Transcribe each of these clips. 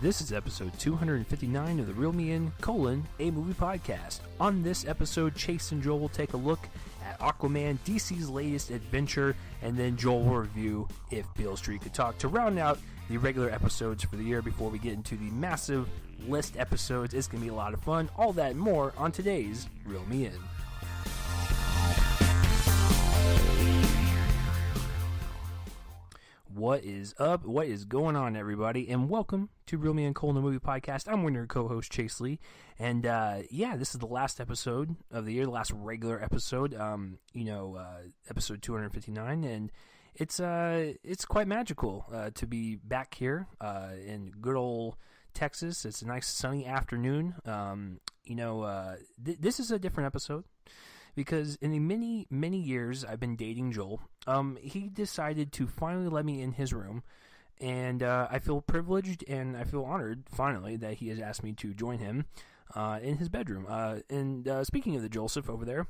This is episode 259 of the Reel Me In, a movie podcast. On this episode, Chase and Joel will take a look at Aquaman, DC's latest adventure, and then Joel will review If Beale Street Could Talk to round out the regular episodes for the year before we get into the massive list episodes. It's going to be a lot of fun. All that and more on today's Reel Me In. What is up? What is going on, everybody? And welcome to Reel Me In, the movie podcast. I'm one of your co-host, Chase Lee. And, this is the last episode of the year, the last regular episode, episode 259. And it's quite magical to be back here in good old Texas. It's a nice sunny afternoon. This is a different episode. Because in the many, many years I've been dating Joel, he decided to finally let me in his room. And I feel privileged and I feel honored, finally, that he has asked me to join him in his bedroom. Speaking of the Joseph over there,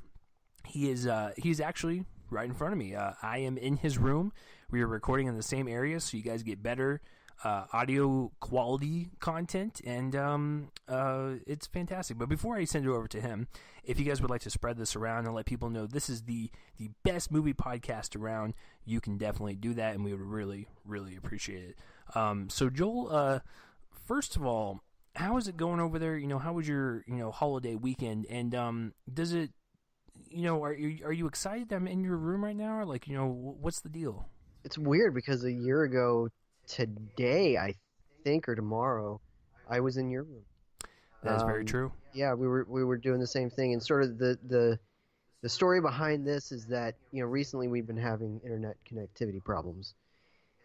he's actually right in front of me. I am in his room. We are recording in the same area, so you guys get better audio quality content, and it's fantastic. But before I send it over to him, if you guys would like to spread this around and let people know this is the best movie podcast around, you can definitely do that, and we would really, really appreciate it. So Joel, first of all, how is it going over there? How was your holiday weekend? And does it, are you excited that I'm in your room right now? Or what's the deal? It's weird because a year ago today, I think, or tomorrow, I was in your room. That's very true. Yeah, we were doing the same thing, and sort of the story behind this is that recently we've been having internet connectivity problems,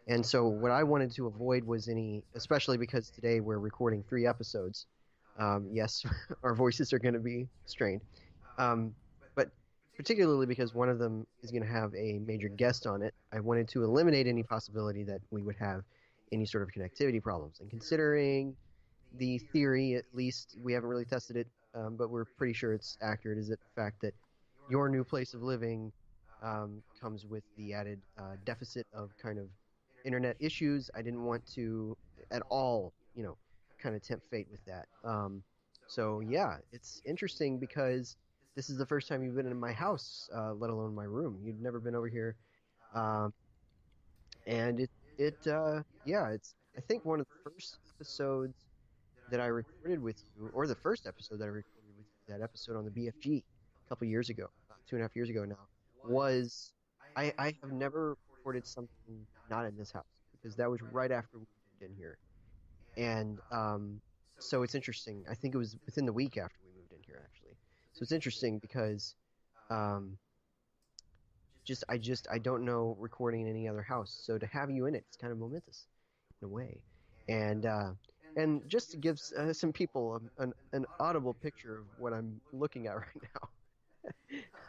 and so what I wanted to avoid was especially because today we're recording 3 episodes. Yes, our voices are going to be strained, but particularly because one of them is going to have a major guest on it, I wanted to eliminate any possibility that we would have any sort of connectivity problems. And considering the theory, at least, we haven't really tested it, but we're pretty sure it's accurate, is the fact that your new place of living comes with the added deficit of kind of internet issues. I didn't want to at all, kind of tempt fate with that. So yeah, it's interesting because this is the first time you've been in my house, let alone my room. You've never been over here, and it's I think one of the first episodes that I recorded with you, or the first episode that I recorded with you, that episode on the BFG a couple years ago, 2.5 years ago now, was I have never recorded something not in this house because that was right after we moved in here, and so it's interesting. I think it was within the week after we moved in here, actually. So it's interesting because I don't know recording in any other house. So to have you in it, it's kind of momentous in a way. And just to give some people an audible picture of what I'm looking at right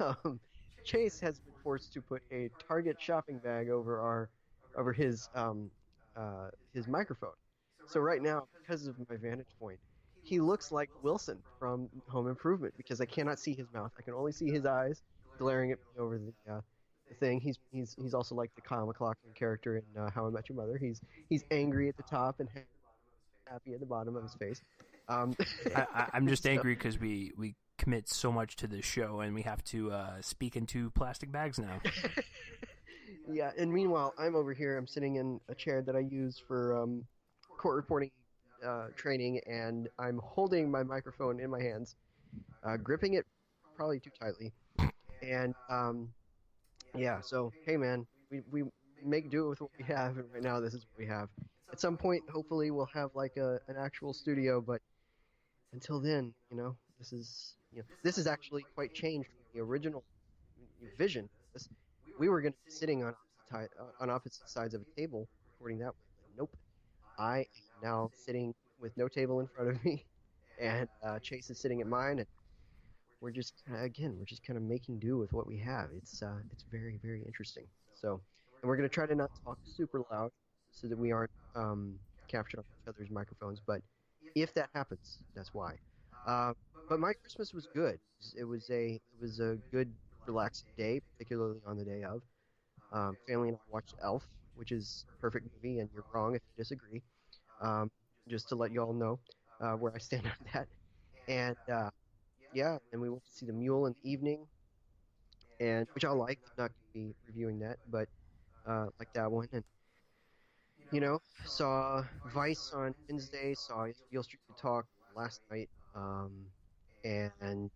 now, Chase has been forced to put a Target shopping bag over his microphone. So right now, because of my vantage point, he looks like Wilson from Home Improvement because I cannot see his mouth. I can only see his eyes glaring at me over the thing. He's also like the Kyle MacLachlan character in How I Met Your Mother. He's angry at the top and happy at the bottom of his face. I'm just angry because we commit so much to this show and we have to speak into plastic bags now. Yeah, and meanwhile, I'm over here. I'm sitting in a chair that I use for court reporting training, and I'm holding my microphone in my hands, gripping it probably too tightly, and so hey man, we make do with what we have, and right now this is what we have. At some point, hopefully, we'll have like an actual studio, but until then, this is actually quite changed from the original vision. We were going to be sitting on opposite sides of a table recording that way, but nope. I am now sitting with no table in front of me, and Chase is sitting at mine, and we're just kind of making do with what we have. It's very, very interesting. So, and we're going to try to not talk super loud so that we aren't captured on each other's microphones. But if that happens, that's why. But my Christmas was good. It was a good, relaxing day, particularly on the day of. Family and I watched Elf, which is a perfect movie, and you're wrong if you disagree. just to let you all know where I stand on that. And yeah, and we went to see the Mule in the evening, and which I liked. I'm not going to be reviewing that, but like that one. And saw Vice on Wednesday. Saw Beale Street to Talk last night, and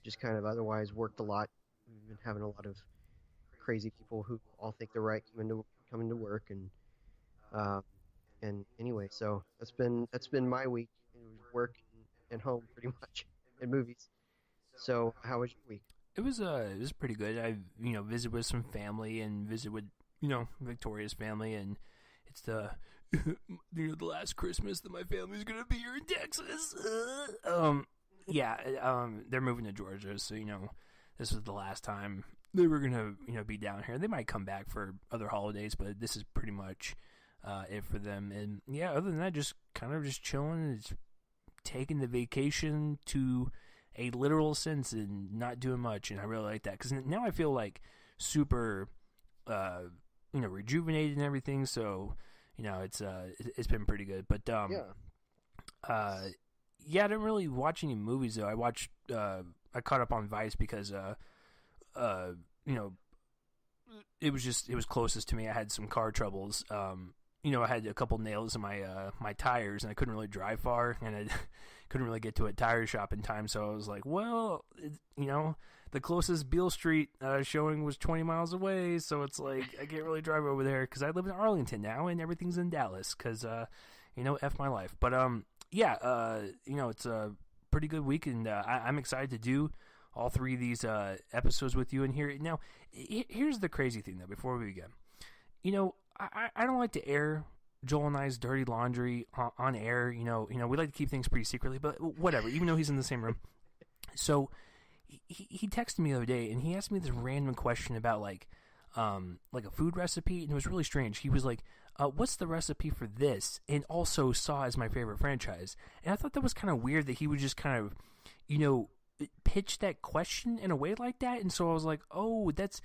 just kind of otherwise worked a lot. We've been having a lot of crazy people who all think they're right coming to work, um, and anyway, so that's been my week. It was work and home pretty much, and movies. So how was your week? It was pretty good. I visit with some family and visit with Victoria's family, and it's the the last Christmas that my family's gonna be here in Texas. Yeah, they're moving to Georgia, so this was the last time they were gonna be down here. They might come back for other holidays, but this is pretty much it for them. And yeah, other than that, just kind of just chilling, just taking the vacation to a literal sense and not doing much. And I really like that because now I feel like super, rejuvenated and everything. So it's been pretty good. But yeah, I didn't really watch any movies though. I caught up on Vice because it was closest to me. I had some car troubles. I had a couple nails in my tires, and I couldn't really drive far, and I couldn't really get to a tire shop in time. So I was like, well, the closest Beale Street showing was 20 miles away, so it's like I can't really drive over there because I live in Arlington now, and everything's in Dallas because F my life. But it's a pretty good week, and I'm excited to do all three of these episodes with you in here. Now, here's the crazy thing, though, before we begin. I don't like to air Joel and I's dirty laundry on air. We like to keep things pretty secretly, but whatever, even though he's in the same room. So he texted me the other day, and he asked me this random question about, like a food recipe, and it was really strange. He was like, what's the recipe for this? And also Saw is my favorite franchise. And I thought that was kind of weird that he would just kind of, pitch that question in a way like that. And so I was like, oh, that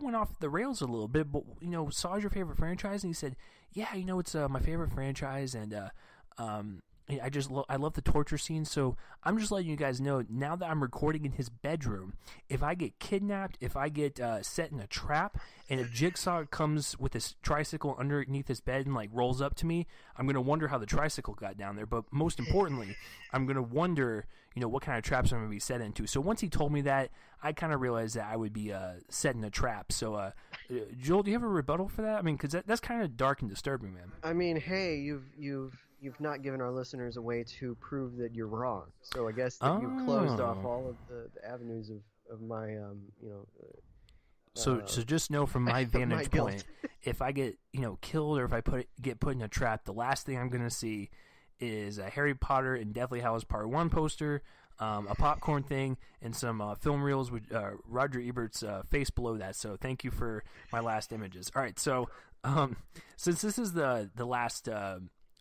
went off the rails a little bit, but Saw is your favorite franchise, and he said, yeah, it's my favorite franchise, and I love the torture scenes. So I'm just letting you guys know now that I'm recording in his bedroom, if I get kidnapped, if I get set in a trap, and if Jigsaw comes with his tricycle underneath his bed and like rolls up to me, I'm gonna wonder how the tricycle got down there. But most importantly, I'm gonna wonder what kind of traps I'm gonna be set into. So once he told me that, I kind of realized that I would be set in a trap. So Joel, do you have a rebuttal for that? I mean, because that's kind of dark and disturbing, man. I mean, hey, you've not given our listeners a way to prove that you're wrong. So I guess that you've closed off all of the avenues of my So just know from my vantage point, if I get killed or if I get put in a trap, the last thing I'm gonna see is a Harry Potter and Deathly Hallows Part 1 poster, a popcorn thing, and some film reels with Roger Ebert's face below that. So thank you for my last images. All right, so since this is the last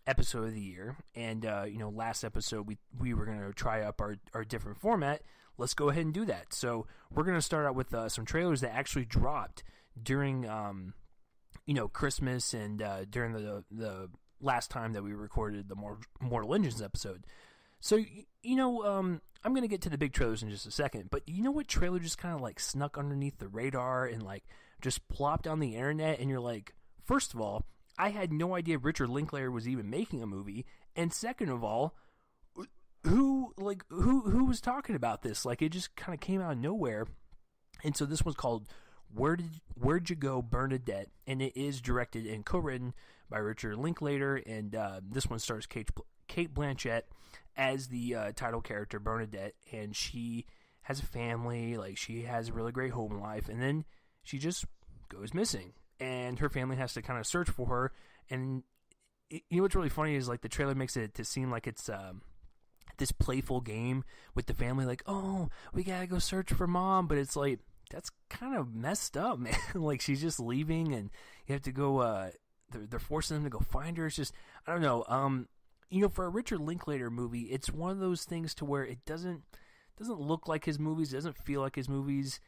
episode of the year, and last episode we were going to try up our different format, let's go ahead and do that. So we're going to start out with some trailers that actually dropped during Christmas and during the last time that we recorded the Mortal Engines episode. So I'm going to get to the big trailers in just a second, but you know what trailer just kind of like snuck underneath the radar and like just plopped on the internet, and you're like, first of all, I had no idea Richard Linklater was even making a movie, and second of all, who was talking about this? Like, it just kind of came out of nowhere. And so this one's called Where'd You Go, Bernadette, and it is directed and co-written by Richard Linklater, and this one stars Kate Blanchett as the title character Bernadette, and she has a family, like she has a really great home life, and then she just goes missing, and her family has to kind of search for her. And what's really funny is like the trailer makes it to seem like it's this playful game with the family, like, oh, we gotta go search for mom, but it's like, that's kind of messed up, man. Like, she's just leaving, and you have to go. They're forcing them to go find her. It's just, I don't know. For a Richard Linklater movie, it's one of those things to where it doesn't look like his movies, it doesn't feel like his movies.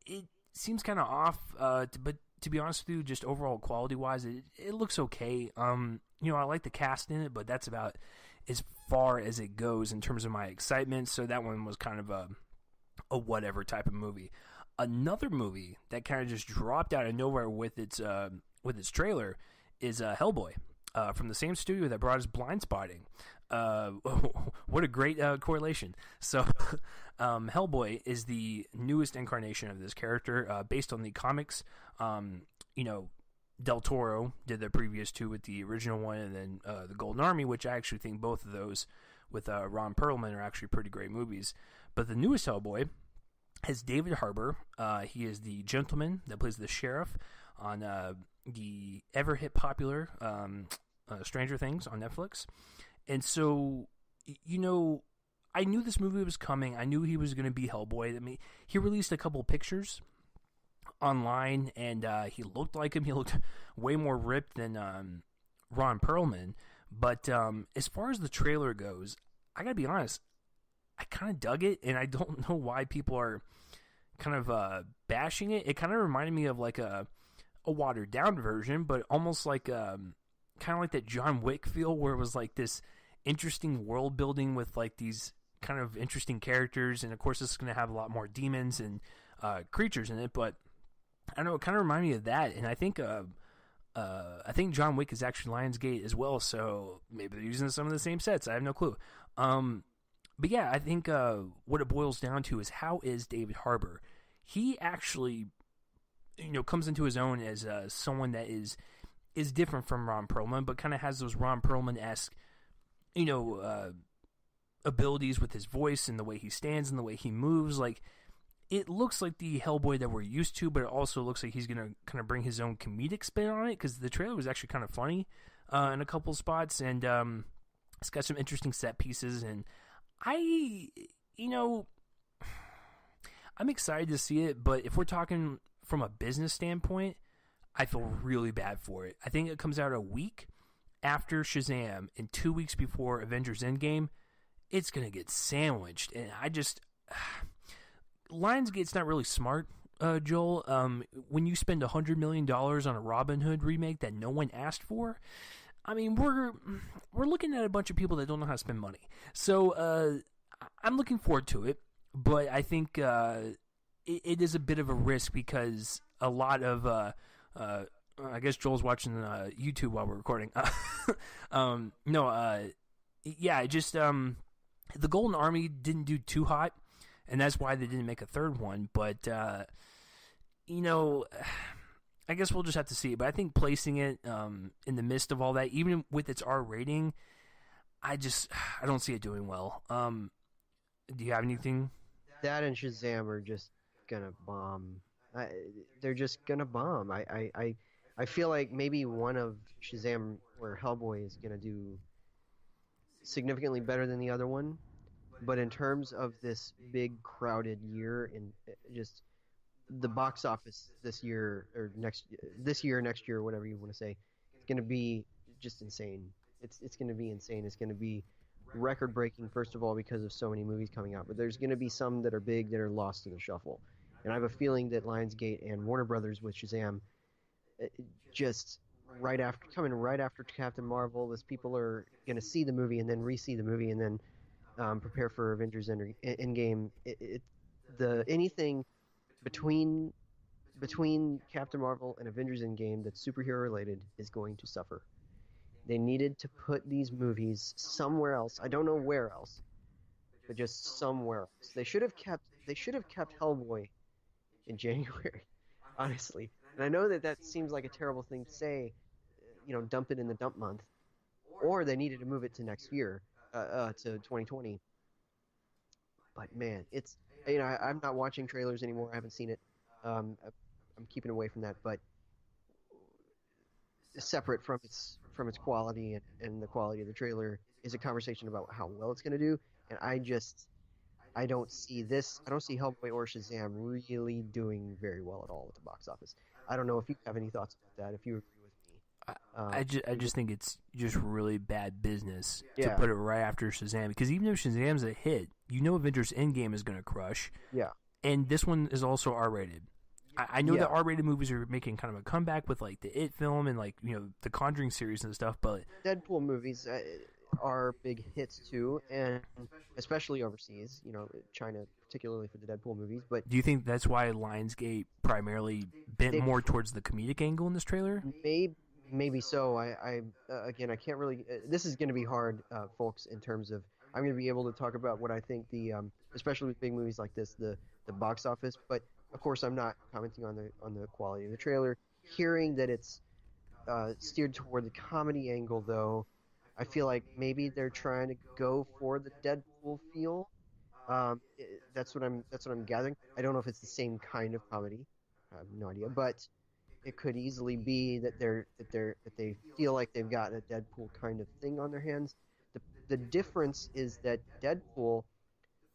It seems kind of off. But to be honest with you, just overall quality-wise, it looks okay. I like the cast in it, but that's about as far as it goes in terms of my excitement. So that one was kind of a whatever type of movie. Another movie that kind of just dropped out of nowhere with its trailer is Hellboy, from the same studio that brought us Blind Spotting. What a great correlation. So Hellboy is the newest incarnation of this character, based on the comics. Del Toro did the previous two with the original one, and then the Golden Army, which I actually think both of those with Ron Perlman are actually pretty great movies. But the newest Hellboy has David Harbour. He is the gentleman that plays the sheriff on the ever hit popular Stranger Things on Netflix. And so, I knew this movie was coming. I knew he was going to be Hellboy. I mean, he released a couple pictures online, and he looked like him. He looked way more ripped than Ron Perlman. But as far as the trailer goes, I gotta be honest, I kind of dug it, and I don't know why people are kind of bashing it. It kind of reminded me of like a watered down version, but almost like kind of like that John Wick feel, where it was like this interesting world building with like these kind of interesting characters, and of course this is going to have a lot more demons and creatures in it. But I don't know, it kind of reminded me of that, and I think John Wick is actually Lionsgate as well, so maybe they're using some of the same sets. I have no clue. But yeah, I think what it boils down to is, how is David Harbour? He actually, comes into his own as someone that is different from Ron Perlman, but kind of has those Ron Perlman-esque, abilities with his voice and the way he stands and the way he moves. Like, it looks like the Hellboy that we're used to, but it also looks like he's going to kind of bring his own comedic spin on it, because the trailer was actually kind of funny in a couple spots, and it's got some interesting set pieces, and I'm excited to see it. But if we're talking from a business standpoint, I feel really bad for it. I think it comes out a week after Shazam and 2 weeks before Avengers Endgame. It's going to get sandwiched, and Lionsgate's not really smart, Joel. When you spend $100 million on a Robin Hood remake that no one asked for, I mean, we're looking at a bunch of people that don't know how to spend money. So I'm looking forward to it, but I think it is a bit of a risk, because a lot of I guess Joel's watching YouTube while we're recording. The Golden Army didn't do too hot, and that's why they didn't make a third one. But I guess we'll just have to see. But I think placing it in the midst of all that, even with its R rating, I don't see it doing well. Do you have anything? That and Shazam are just gonna bomb. They're just gonna bomb. I feel like maybe one of Shazam or Hellboy is gonna do significantly better than the other one, but in terms of this big crowded year and just the box office this year or next year, whatever you want to say, it's going to be just insane. It's going to be insane. It's going to be record breaking, first of all, because of so many movies coming out, but there's going to be some that are big that are lost in the shuffle. And I have a feeling that Lionsgate and Warner Brothers with Shazam, just coming right after Captain Marvel, as people are going to see the movie and then re-see the movie and then prepare for Avengers Endgame. Anything between Captain Marvel and Avengers Endgame that's superhero related is going to suffer. They needed to put these movies somewhere else. I don't know where else, but just somewhere else. They should have kept Hellboy in January, honestly. And I know that seems like a terrible thing to say, dump it in the dump month, or they needed to move it to next year, to 2020. But man, it's, I'm not watching trailers anymore. I haven't seen it. I'm keeping away from that. But separate from its quality and the quality of the trailer is a conversation about how well it's going to do. And I don't see Hellboy or Shazam really doing very well at all at the box office. I don't know if you have any thoughts about that, if you agree with me. I just think it's just really bad business to put it right after Shazam, because even if Shazam's a hit, Avengers Endgame is going to crush. Yeah. And this one is also R-rated. I know that R-rated movies are making kind of a comeback with like the It film and like the Conjuring series and stuff, but Deadpool movies are big hits too, and especially overseas. China particularly for the Deadpool movies. But do you think that's why Lionsgate primarily bent more towards the comedic angle in this trailer? Maybe so. Again, I can't really. This is going to be hard, folks. In terms of, I'm going to be able to talk about what I think especially with big movies like this, the box office. But of course, I'm not commenting on the quality of the trailer. Hearing that it's steered toward the comedy angle, though, I feel like maybe they're trying to go for the Deadpool feel. That's what I'm gathering. I don't know if it's the same kind of comedy. I have no idea, but it could easily be that they feel like they've got a Deadpool kind of thing on their hands. The difference is that Deadpool,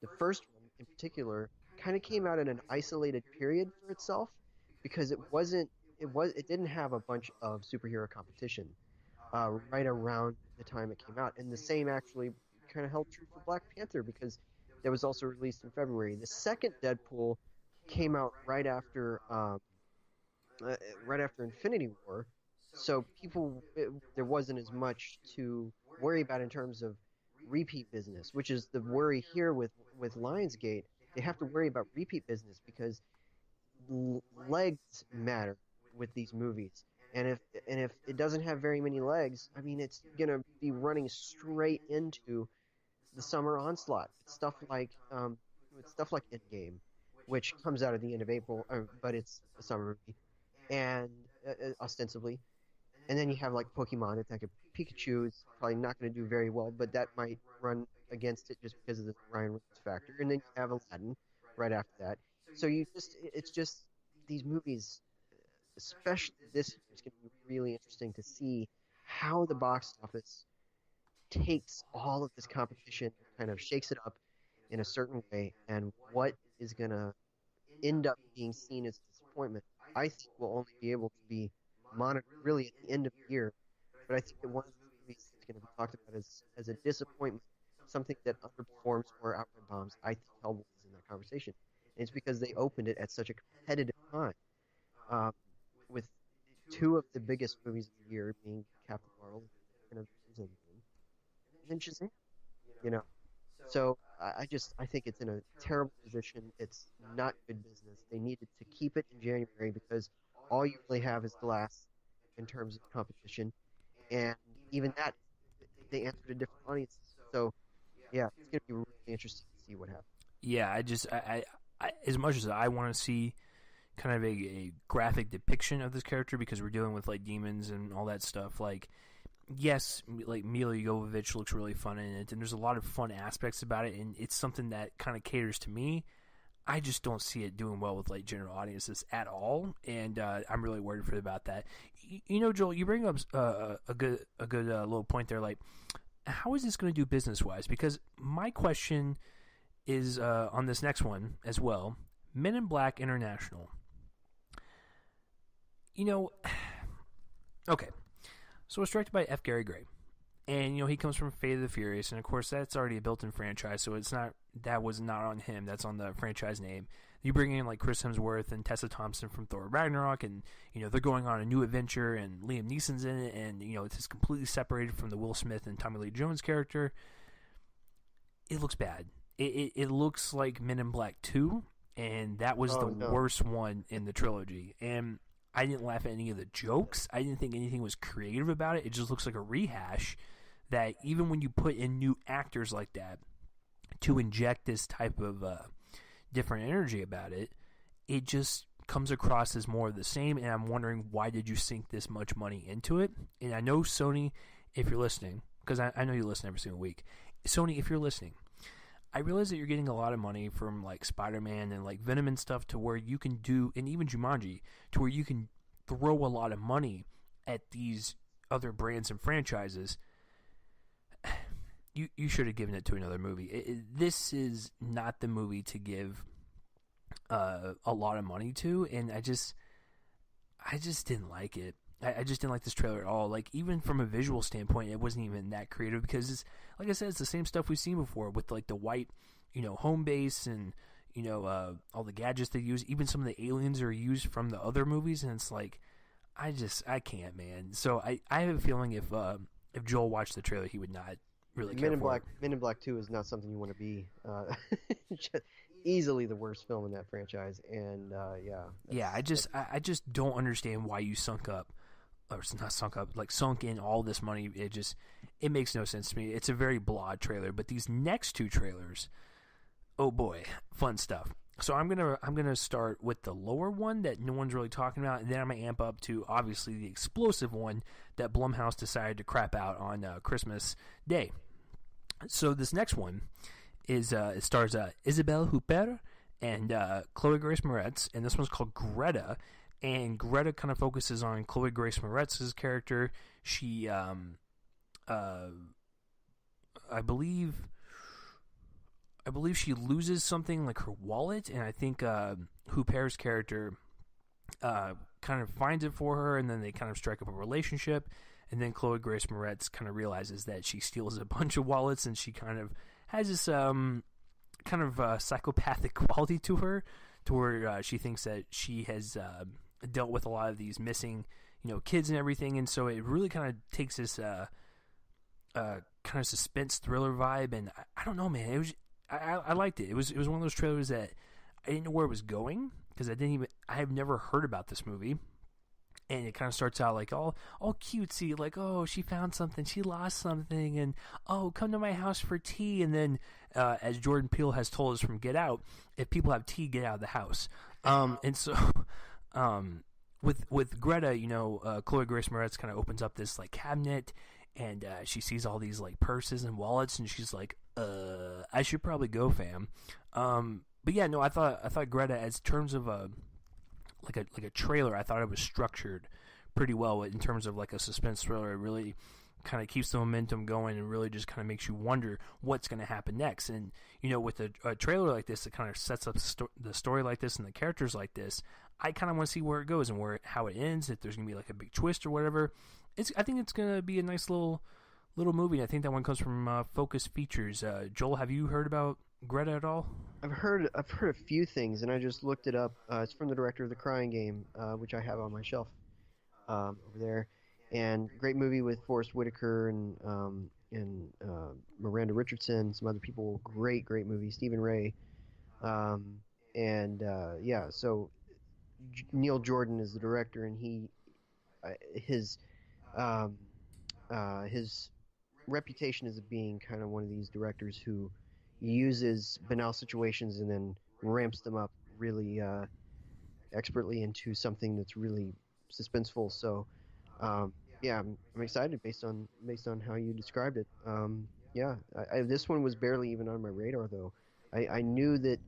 the first one in particular, kind of came out in an isolated period for itself because it didn't have a bunch of superhero competition right around the time it came out, and the same actually kind of held true for Black Panther because that was also released in February. The second Deadpool came out right after Infinity War, so there wasn't as much to worry about in terms of repeat business, which is the worry here with Lionsgate. They have to worry about repeat business because legs matter with these movies, and if it doesn't have very many legs, I mean, it's gonna be running straight into the summer onslaught. It's stuff like Endgame, which comes out at the end of April, but it's a summer movie, and ostensibly, and then you have like Pokemon. Detective Pikachu is probably not going to do very well, but that might run against it just because of the Ryan Reynolds factor. And then you have Aladdin right after that. So it's just these movies, especially this year, it's going to be really interesting to see how the box office takes all of this competition, kind of shakes it up in a certain way, and what is going to end up being seen as disappointment. I think we'll only be able to be monitored really at the end of the year, but I think that one of the movies that's going to be talked about as a disappointment, something that underperforms or outright bombs. I think Hellboy is in that conversation, and it's because they opened it at such a competitive time, with two of the biggest movies of the year being Captain Marvel and then Shazam. So I think it's in a terrible position. It's not good business. They needed to keep it in January because all you really have is Glass in terms of competition, and even that they answered a different audience. So yeah, it's going to be really interesting to see what happens. Yeah, I as much as I want to see kind of a graphic depiction of this character because we're dealing with like demons and all that stuff, like. Yes, like Mila Jovovich looks really fun in it, and there's a lot of fun aspects about it, and it's something that kind of caters to me. I just don't see it doing well with like general audiences at all, and I'm really worried about that. Joel, you bring up a good little point there. Like, how is this going to do business wise? Because my question is on this next one as well. Men in Black International. Okay. So it's directed by F. Gary Gray, and he comes from Fate of the Furious, and of course that's already a built-in franchise, so that was not on him. That's on the franchise name. You bring in like Chris Hemsworth and Tessa Thompson from Thor Ragnarok, and they're going on a new adventure, and Liam Neeson's in it, and it's just completely separated from the Will Smith and Tommy Lee Jones character. It looks bad. It looks like Men in Black 2, and that was worst one in the trilogy, and I didn't laugh at any of the jokes. I didn't think anything was creative about it. It just looks like a rehash that even when you put in new actors like that to inject this type of different energy about it, it just comes across as more of the same, and I'm wondering why did you sink this much money into it? And I know Sony, if you're listening, because I know you listen every single week. Sony, if you're listening, I realize that you're getting a lot of money from like Spider-Man and like Venom and stuff to where you can do, and even Jumanji, to where you can throw a lot of money at these other brands and franchises. You should have given it to another movie. This is not the movie to give a lot of money to, and I just didn't like it. I just didn't like this trailer at all. Like, even from a visual standpoint, it wasn't even that creative because, like I said, it's the same stuff we've seen before with, like, the white, home base and, all the gadgets they use, even some of the aliens are used from the other movies, and it's like, I can't, man. So I have a feeling if Joel watched the trailer, he would not really care for it. Men in Black 2 is not something you want to be. Just easily the worst film in that franchise, and I just don't understand why you sunk in all this money. It makes no sense to me. It's a very blah trailer, but these next two trailers, oh boy, fun stuff. So I'm gonna start with the lower one that no one's really talking about, and then I'm gonna amp up to obviously the explosive one that Blumhouse decided to crap out on Christmas Day. So this next one is it stars Isabelle Huppert and Chloe Grace Moretz, and this one's called Greta. And Greta kind of focuses on Chloe Grace Moretz's character. She, I believe she loses something like her wallet, and I think Huppert's character kind of finds it for her, and then they kind of strike up a relationship. And then Chloe Grace Moretz kind of realizes that she steals a bunch of wallets, and she kind of has this psychopathic quality to her, to where she thinks that she has dealt with a lot of these missing, kids and everything. And so it really kind of takes this kind of suspense thriller vibe. And I don't know, man. It was I liked it. It was one of those trailers that I didn't know where it was going, because I have never heard about this movie. And it kind of starts out like all cutesy, like, oh, she found something, she lost something, and oh, come to my house for tea. And then, as Jordan Peele has told us from Get Out, if people have tea, get out of the house. And so, with Greta, Chloe Grace Moretz kind of opens up this like cabinet, and she sees all these like purses and wallets, and she's like, I should probably go, fam. But yeah, no, I thought Greta, as terms of like a trailer, I thought it was structured pretty well in terms of like a suspense thriller. It really kind of keeps the momentum going and really just kind of makes you wonder what's going to happen next. And with a trailer like this that kind of sets up the story like this and the characters like this, I kind of want to see where it goes and how it ends. If there's going to be like a big twist or whatever, I think it's going to be a nice little movie. I think that one comes from Focus Features. Joel, have you heard about Greta at all? I've heard a few things, and I just looked it up. It's from the director of The Crying Game, which I have on my shelf over there. And great movie with Forrest Whitaker and Miranda Richardson, some other people. Great movie. Stephen Ray, So Neil Jordan is the director, and his reputation is of being kind of one of these directors who uses banal situations and then ramps them up really expertly into something that's really suspenseful. So I'm excited based on how you described it. This one was barely even on my radar, though. I knew that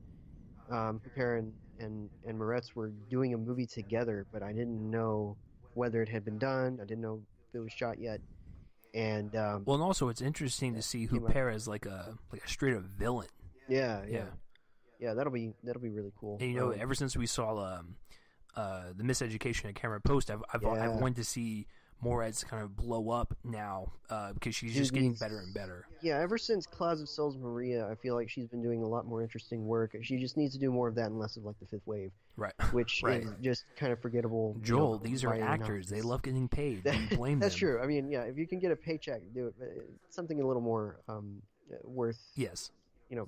Huppert and Moretz were doing a movie together, but I didn't know whether it had been done. I didn't know if it was shot yet. And and also it's interesting to see Huppert as like a straight up villain. Yeah, that'll be really cool. And ever since we saw the Miseducation of Cameron Post, I've wanted to see Moretz kind of blow up now because she's just getting better and better. Yeah, ever since Clouds of Souls Maria, I feel like she's been doing a lot more interesting work. She just needs to do more of that and less of like the Fifth Wave. Right. Which is just kind of forgetable. Joel, these are actors. They love getting paid. Don't blame That's them. true. I mean, if you can get a paycheck, do it. But something a little more worth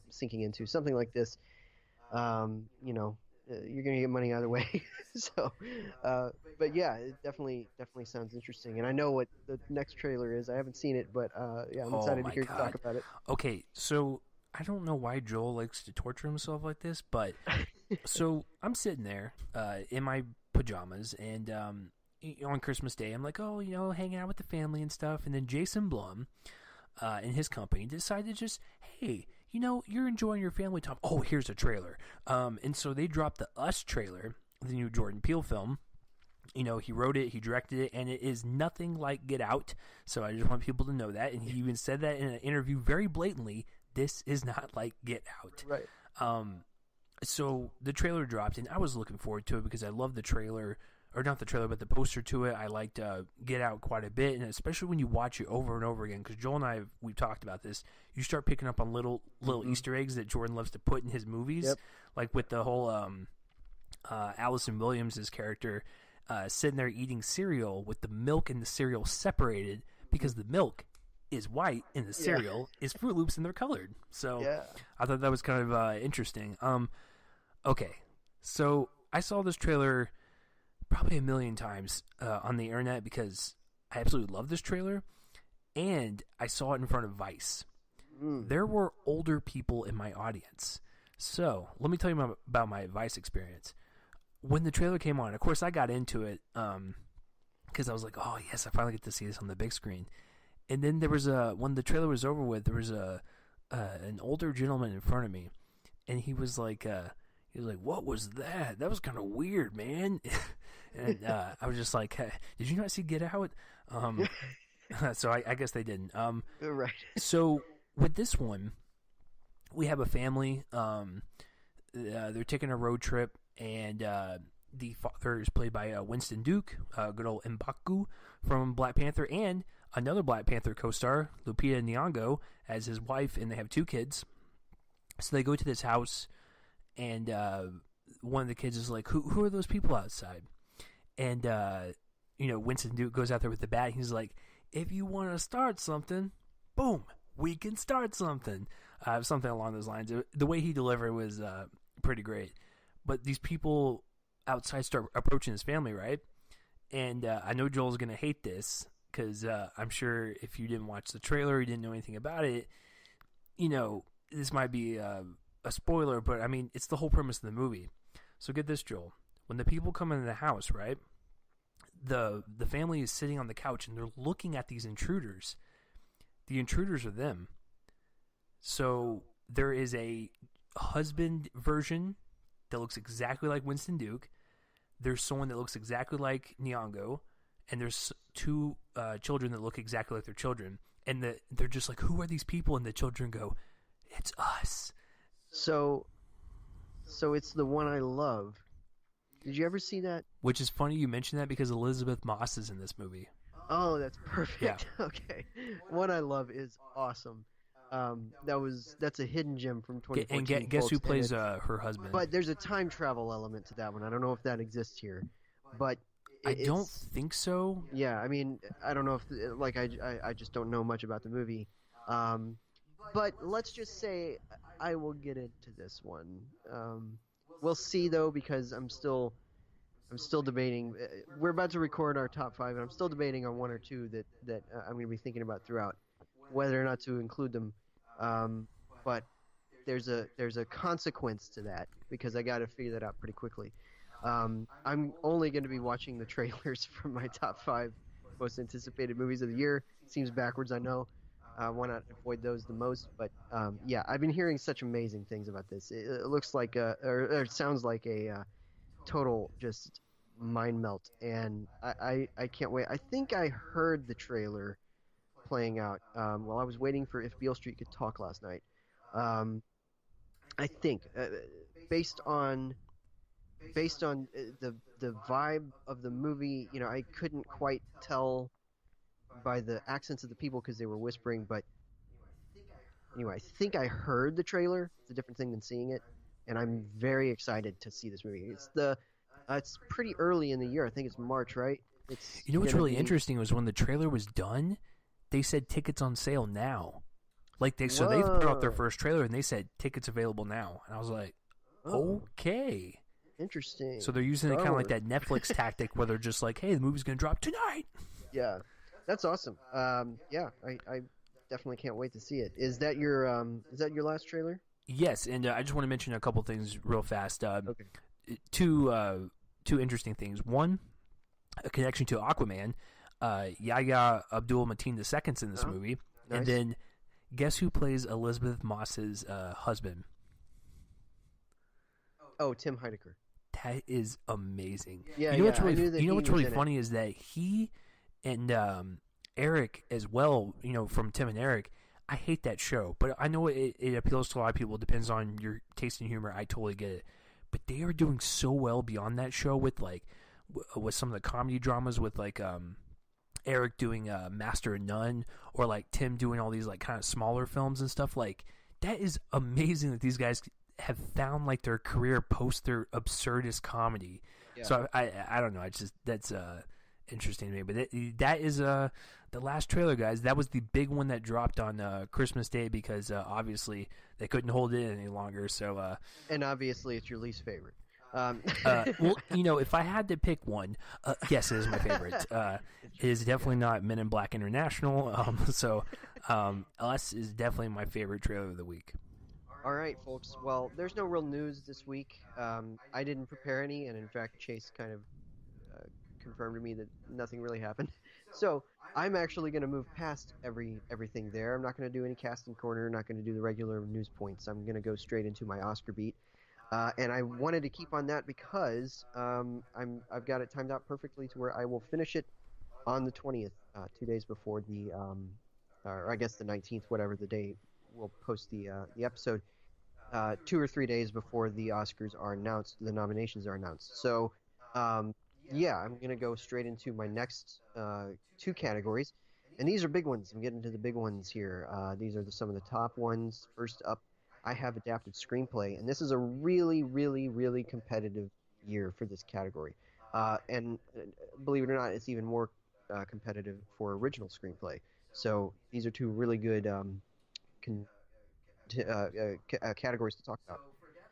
sinking into. Something like this, you're going to get money either way. So, but yeah, it definitely sounds interesting. And I know what the next trailer is. I haven't seen it, but I'm excited to hear you talk about it. Okay, so I don't know why Joel likes to torture himself like this, but so I'm sitting there in my pajamas, and on Christmas Day, I'm like, hanging out with the family and stuff. And then Jason Blum and his company decided to just, hey, you're enjoying your family time. Oh, here's a trailer. And so they dropped the Us trailer, the new Jordan Peele film. He wrote it, he directed it, and it is nothing like Get Out. So I just want people to know that. And he even said that in an interview very blatantly. This is not like Get Out. Right. So the trailer dropped, and I was looking forward to it because I love the trailer, or not the trailer, but the poster to it. I liked Get Out quite a bit, and especially when you watch it over and over again, because Joel and I, we've talked about this, you start picking up on little Easter eggs that Jordan loves to put in his movies, like with the whole Allison Williams' character sitting there eating cereal with the milk and the cereal separated because the milk is white and the cereal is Fruit Loops and they're colored. So I thought that was kind of interesting. Okay, so I saw this trailer probably a million times on the internet because I absolutely love this trailer, and I saw it in front of Vice. There were older people in my audience. So let me tell you about my Vice experience. When the trailer came on, of course, I got into it because I was like, oh, yes, I finally get to see this on the big screen. And then there was when the trailer was over with, there was an older gentleman in front of me, and he was like, what was that? That was kind of weird, man. And I was just like, hey, did you not see Get Out? So I guess they didn't. Right. So with this one, we have a family. They're taking a road trip, and the father is played by Winston Duke, good old M'Baku from Black Panther, and another Black Panther co-star, Lupita Nyong'o, as his wife, and they have 2 kids. So they go to this house, and one of the kids is like, who are those people outside? And, Winston Duke goes out there with the bat. He's like, if you want to start something, boom, we can start something. Something along those lines. The way he delivered was pretty great. But these people outside start approaching his family, right? And I know Joel's going to hate this because I'm sure if you didn't watch the trailer, you didn't know anything about it, this might be a spoiler, but I mean, it's the whole premise of the movie. So get this, Joel. When the people come into the house, right, the family is sitting on the couch and they're looking at these intruders. The intruders are them. So there is a husband version that looks exactly like Winston Duke. There's someone that looks exactly like Nyong'o, and there's 2 children that look exactly like their children. And they're just like, who are these people? And the children go, it's us. So it's the one I love. Did you ever see that? Which is funny you mentioned that because Elizabeth Moss is in this movie. Oh, that's perfect. Yeah. Okay. One I Love is awesome. That's a hidden gem from 2014. And guess who plays her husband? But there's a time travel element to that one. I don't know if that exists here, but I don't think so. Yeah, I mean, I don't know if I just don't know much about the movie. But let's just say I will get into this one. We'll see though, because I'm still debating. We're about to record our top 5, and I'm still debating on 1 or 2 that I'm going to be thinking about throughout, whether or not to include them. But there's a consequence to that because I got to figure that out pretty quickly. I'm only going to be watching the trailers for my top 5 most anticipated movies of the year. Seems backwards, I know. Why not avoid those the most? But yeah, I've been hearing such amazing things about this. It looks like or it sounds like a total just mind melt, and I can't wait. I think I heard the trailer playing out while I was waiting for If Beale Street Could Talk last night. I think based on the vibe of the movie, I couldn't quite tell by the accents of the people because they were whispering, but anyway, I think I heard the trailer. It's a different thing than seeing it, and I'm very excited to see this movie. It's pretty early in the year. I think it's March, right? What's really interesting was when the trailer was done, they said tickets on sale now. So they put out their first trailer and they said tickets available now, and I was like, okay, interesting. So they're using it kind of like that Netflix tactic where they're just like, hey, the movie's gonna drop tonight. Yeah. That's awesome. Yeah, I definitely can't wait to see it. Is that your last trailer? Yes, and I just want to mention a couple things real fast. Okay. Two interesting things. One, a connection to Aquaman. Yahya Abdul-Mateen II's in this movie. Nice. And then, guess who plays Elizabeth Moss's husband? Oh, Tim Heidecker. That is amazing. Yeah, what's really funny is that he and Eric as well, from Tim and Eric, I hate that show, but I know it appeals to a lot of people. It depends on your taste in humor. I totally get it. But they are doing so well beyond that show with with some of the comedy dramas with like Eric doing Master and None, or like Tim doing all these like kind of smaller films and stuff. Like that is amazing that these guys have found like their career post their absurdist comedy. Yeah. So I don't know. I just that's interesting to me. But that is the last trailer, guys. That was the big one that dropped on Christmas Day because obviously they couldn't hold it any longer. So And obviously, it's your least favorite. well, if I had to pick one, yes, it is my favorite. It is definitely not Men in Black International. So Us is definitely my favorite trailer of the week. All right, folks. Well, there's no real news this week. I didn't prepare any, and in fact, Chase kind of uh, confirmed to me that nothing really happened. So I'm actually going to move past everything there. I'm not going to do any casting corner. Not going to do the regular news points. I'm going to go straight into my Oscar beat. And I wanted to keep on that because I've got it timed out perfectly to where I will finish it on the 20th, 2 days before or I guess the 19th, whatever the day we'll post the episode. 2 or 3 days before the Oscars are announced, the nominations are announced. So, yeah, I'm gonna go straight into my next two categories, and these are big ones. I'm getting to the big ones here. These are some of the top ones. First up, I have adapted screenplay, and this is a really, really, really competitive year for this category. And believe it or not, it's even more competitive for original screenplay. So these are two really good con- categories to talk about.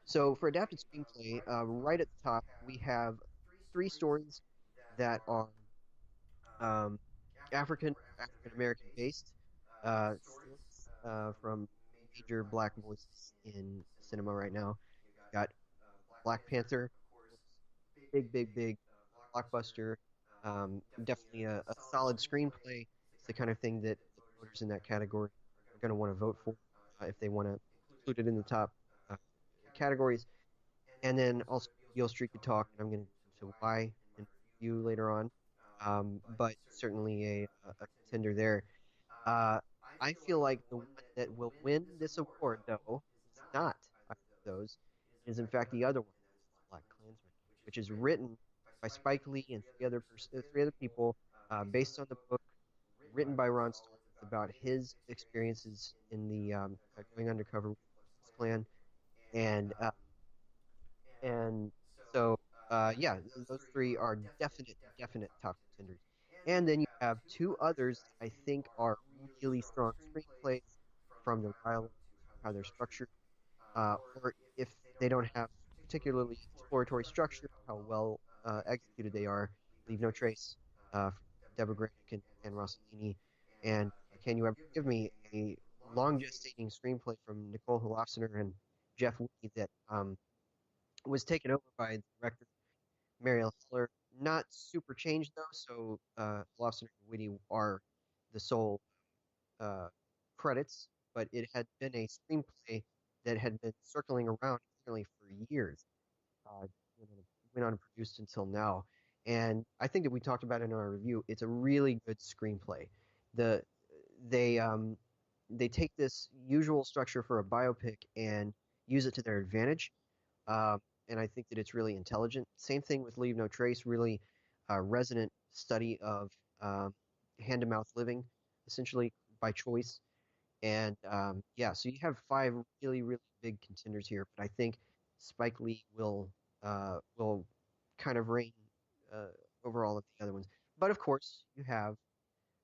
So for adapted screenplay, right at the top, we have three stories that are um, African American based stories from major black voices in cinema right now. You got Black Panther, big, big, big blockbuster. Definitely a solid screenplay. It's the kind of thing that the voters in that category are going to want to vote for if they want to include it in the top uh, categories. And then also Beale Street could talk, and I'm going to get into why and review later on. But certainly a contender there. Uh, I feel like the one that will win this award, though, is not either of those. It is in fact the other one, Black Klansman, which is written by Spike Lee and three other people, based on the book written by Ron Stark about his experiences in the going undercover with the Klan, and and so, yeah, those three are definite top contenders. And then you have two others that I think are really strong screenplays from their dialogue, how they're structured, or if they don't have particularly exploratory structure, how well executed they are. Leave No Trace, from Deborah Granick and Rossellini. And Can You Ever Give Me, a long gestating screenplay from Nicole Holofcener and Jeff Woody that was taken over by director Mariel Heller. Not super changed though, so Lawson and Whitty are the sole uh, credits, but it had been a screenplay that had been circling around nearly for years. Uh, went unproduced until now, and I think that we talked about it in our review. It's a really good screenplay. The they they take this usual structure for a biopic and use it to their advantage, um, and I think that it's really intelligent. Same thing with Leave No Trace, really resonant study of um, hand to mouth living, essentially by choice. And yeah, so you have five really, really big contenders here, but I think Spike Lee will kind of reign uh, over all of the other ones. But of course, you have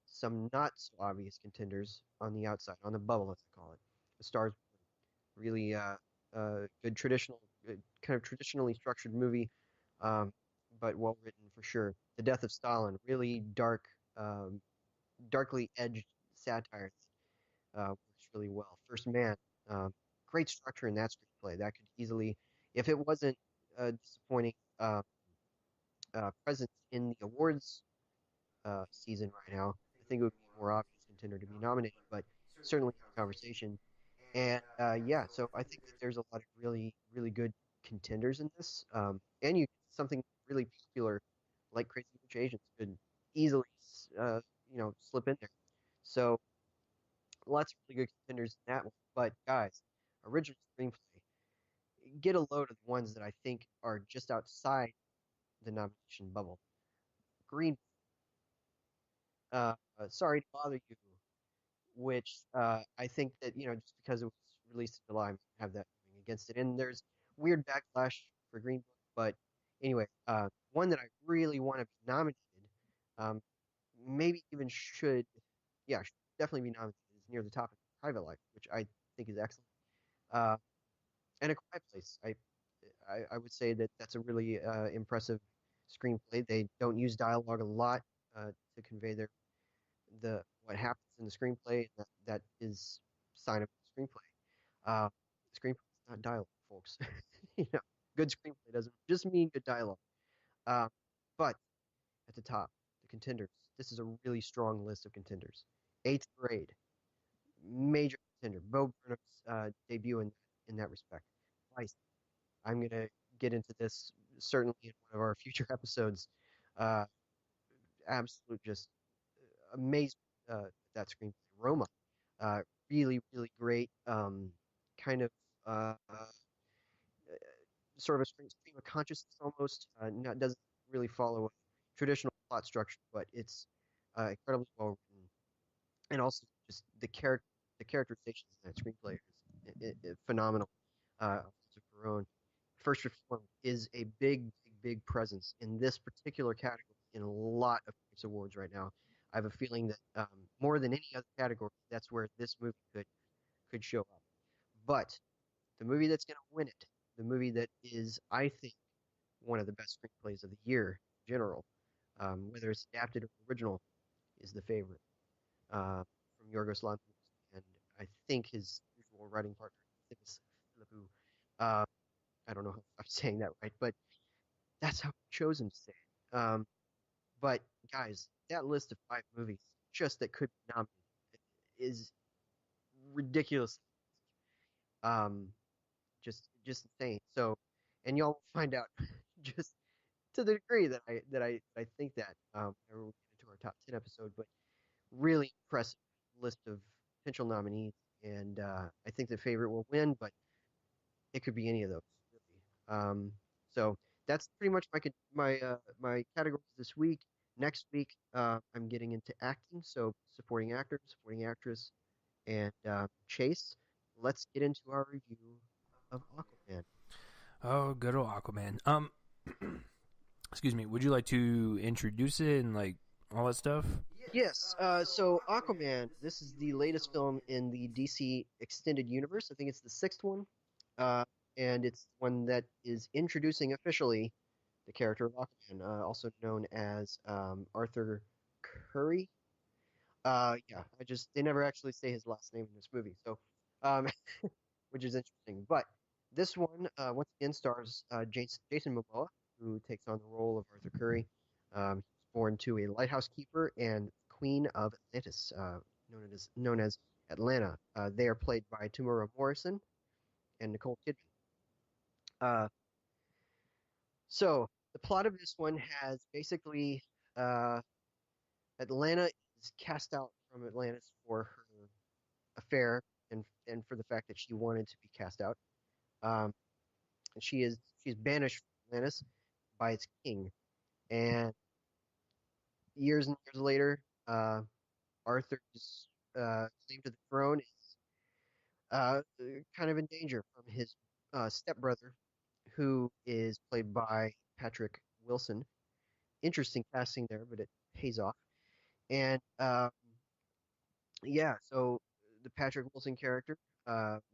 some not so obvious contenders on the outside, on the bubble, as I call it. The Stars, really good kind of traditionally structured movie, um, but well written for sure. The Death of Stalin, really um, darkly edged satire works really well. First Man, um, great structure in that screenplay. That could easily, if it wasn't a disappointing presence in the awards season right now, I think it would be a more obvious contender to be nominated, but certainly in the conversation. And yeah, so I think that there's a lot of really, really good contenders in this. And something really popular like Crazy Rich Asians could easily, uh, slip in there. So lots of really good contenders in that one. But guys, original screenplay, get a load of the ones that I think are just outside. the nomination bubble. Green, uh, sorry to bother you, which I think that just because it was released in July, I have that going against it. And there's weird backlash for Green Book, but anyway, one that I really want to be nominated, um, maybe even should, yeah, should definitely be nominated is Near the Top of Private Life, which I think is excellent. Uh, and A Quiet Place, I would say that that's a really impressive screenplay. They don't use dialogue a lot to convey the what happens in the screenplay. That is sign of the screenplay. Screenplay is not dialogue, folks. you know, good screenplay doesn't just mean good dialogue. Uh, but at the top, the contenders. This is a really strong list of contenders. Eighth Grade, major contender. Bo Burnham's debut in that respect. Vice. I'm gonna get into this certainly in one of our future episodes. Uh, Absolute, just amazing that screenplay. Roma, really, really great. Kind of sort of a stream of consciousness almost. Not doesn't really follow a traditional plot structure, but it's incredibly well written, and also just the characterizations in that screenplay is phenomenal. Alfonso Cuarón. First Reformed is a big presence in this particular category in a lot of Critics Awards right now. I have a feeling that more than any other category, that's where this movie could show up. But the movie that's going to win it, the movie that is, I think, one of the best screenplays of the year in general, whether it's adapted or original, is The Favorite from Yorgos Lanthimos, and I think his usual writing partner, Thimis Philippou. Uh, I don't know if I'm saying that right, but that's how I've chosen to say it. But guys, that list of 5 movies just that could be nominated is ridiculous. Um, just insane. So, and y'all will find out just to the degree that I think that whenever we get into our top 10 episode, but really impressive list of potential nominees, and I think the favorite will win, but it could be any of those. Really. So that's pretty much my categories this week. Next week, I'm getting into acting, so supporting actor, supporting actress, and Chase. Let's get into our review of Aquaman. Oh, good old Aquaman. Excuse me. Would you like to introduce it and like all that stuff? Yes, so Aquaman, this is the latest film in the DC Extended Universe. I think it's the sixth one. Uh, and it's one that is introducing officially the character of Aquaman, also known as Arthur Curry. Yeah, they never actually say his last name in this movie, so um, which is interesting. But this one, once again, stars Jason Momoa, who takes on the role of Arthur Curry. He was born to a lighthouse keeper and Queen of Atlantis, known as Atlanta. They are played by Tamura Morrison and Nicole Kidman. Uh, so the plot of this one has basically uh, Atlanta is cast out from Atlantis for her affair and for the fact that she wanted to be cast out. Um, and she's banished from Atlantis by its king. And years and years later, Arthur's claim to the throne is kind of in danger from his stepbrother, who is played by Patrick Wilson. Interesting casting there, but it pays off. And yeah, so the Patrick Wilson character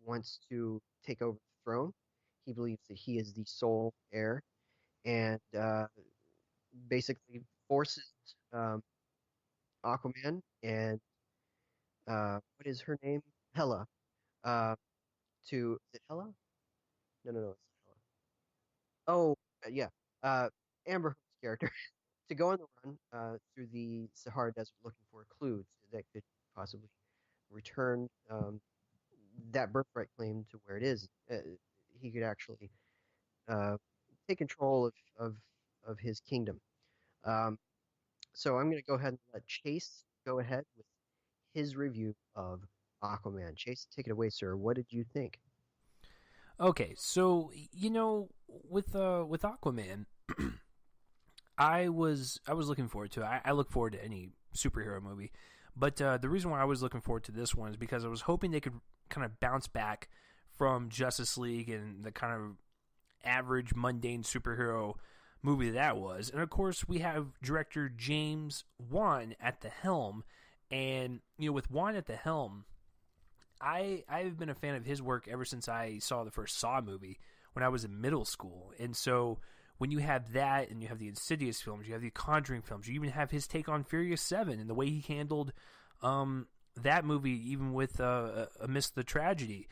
wants to take over the throne. He believes that he is the sole heir, and basically forces um, Aquaman and what is her name? Hela. Uh, is it Hela? No, no, no, it's not Hela. Oh, yeah. Amber Heard's character to go on the run through the Sahara Desert looking for a clue that could possibly return that birthright claim to where it is. He could actually uh, take control of his kingdom. Um, so I'm going to go ahead and let Chase go ahead with his review of Aquaman. Chase, take it away, sir. What did you think? Okay, so with Aquaman, I was looking forward to it. I look forward to any superhero movie, but the reason why I was looking forward to this one is because I was hoping they could kind of bounce back from Justice League and the kind of average, mundane superhero movie that was. And of course, we have director James Wan at the helm, and with Wan at the helm, I've been a fan of his work ever since I saw the first Saw movie when I was in middle school, and so. When you have that, and you have the Insidious films, you have the Conjuring films, you even have his take on Furious 7 and the way he handled that movie, even with amidst the tragedy.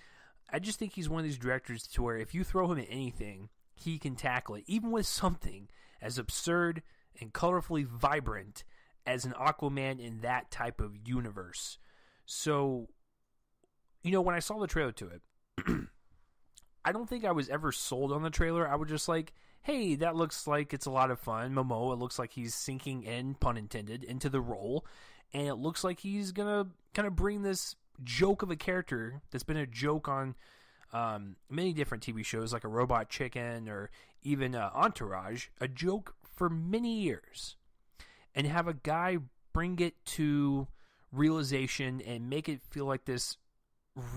I just think he's one of these directors to where if you throw him at anything, he can tackle it, even with something as absurd and colorfully vibrant as an Aquaman in that type of universe. So, when I saw the trailer to it, I don't think I was ever sold on the trailer. I was just like, hey, that looks like it's a lot of fun. Momoa looks like he's sinking in, pun intended, into the role. And it looks like he's going to kind of bring this joke of a character that's been a joke on many different TV shows, like a Robot Chicken or even Entourage, a joke for many years. And have a guy bring it to realization and make it feel like this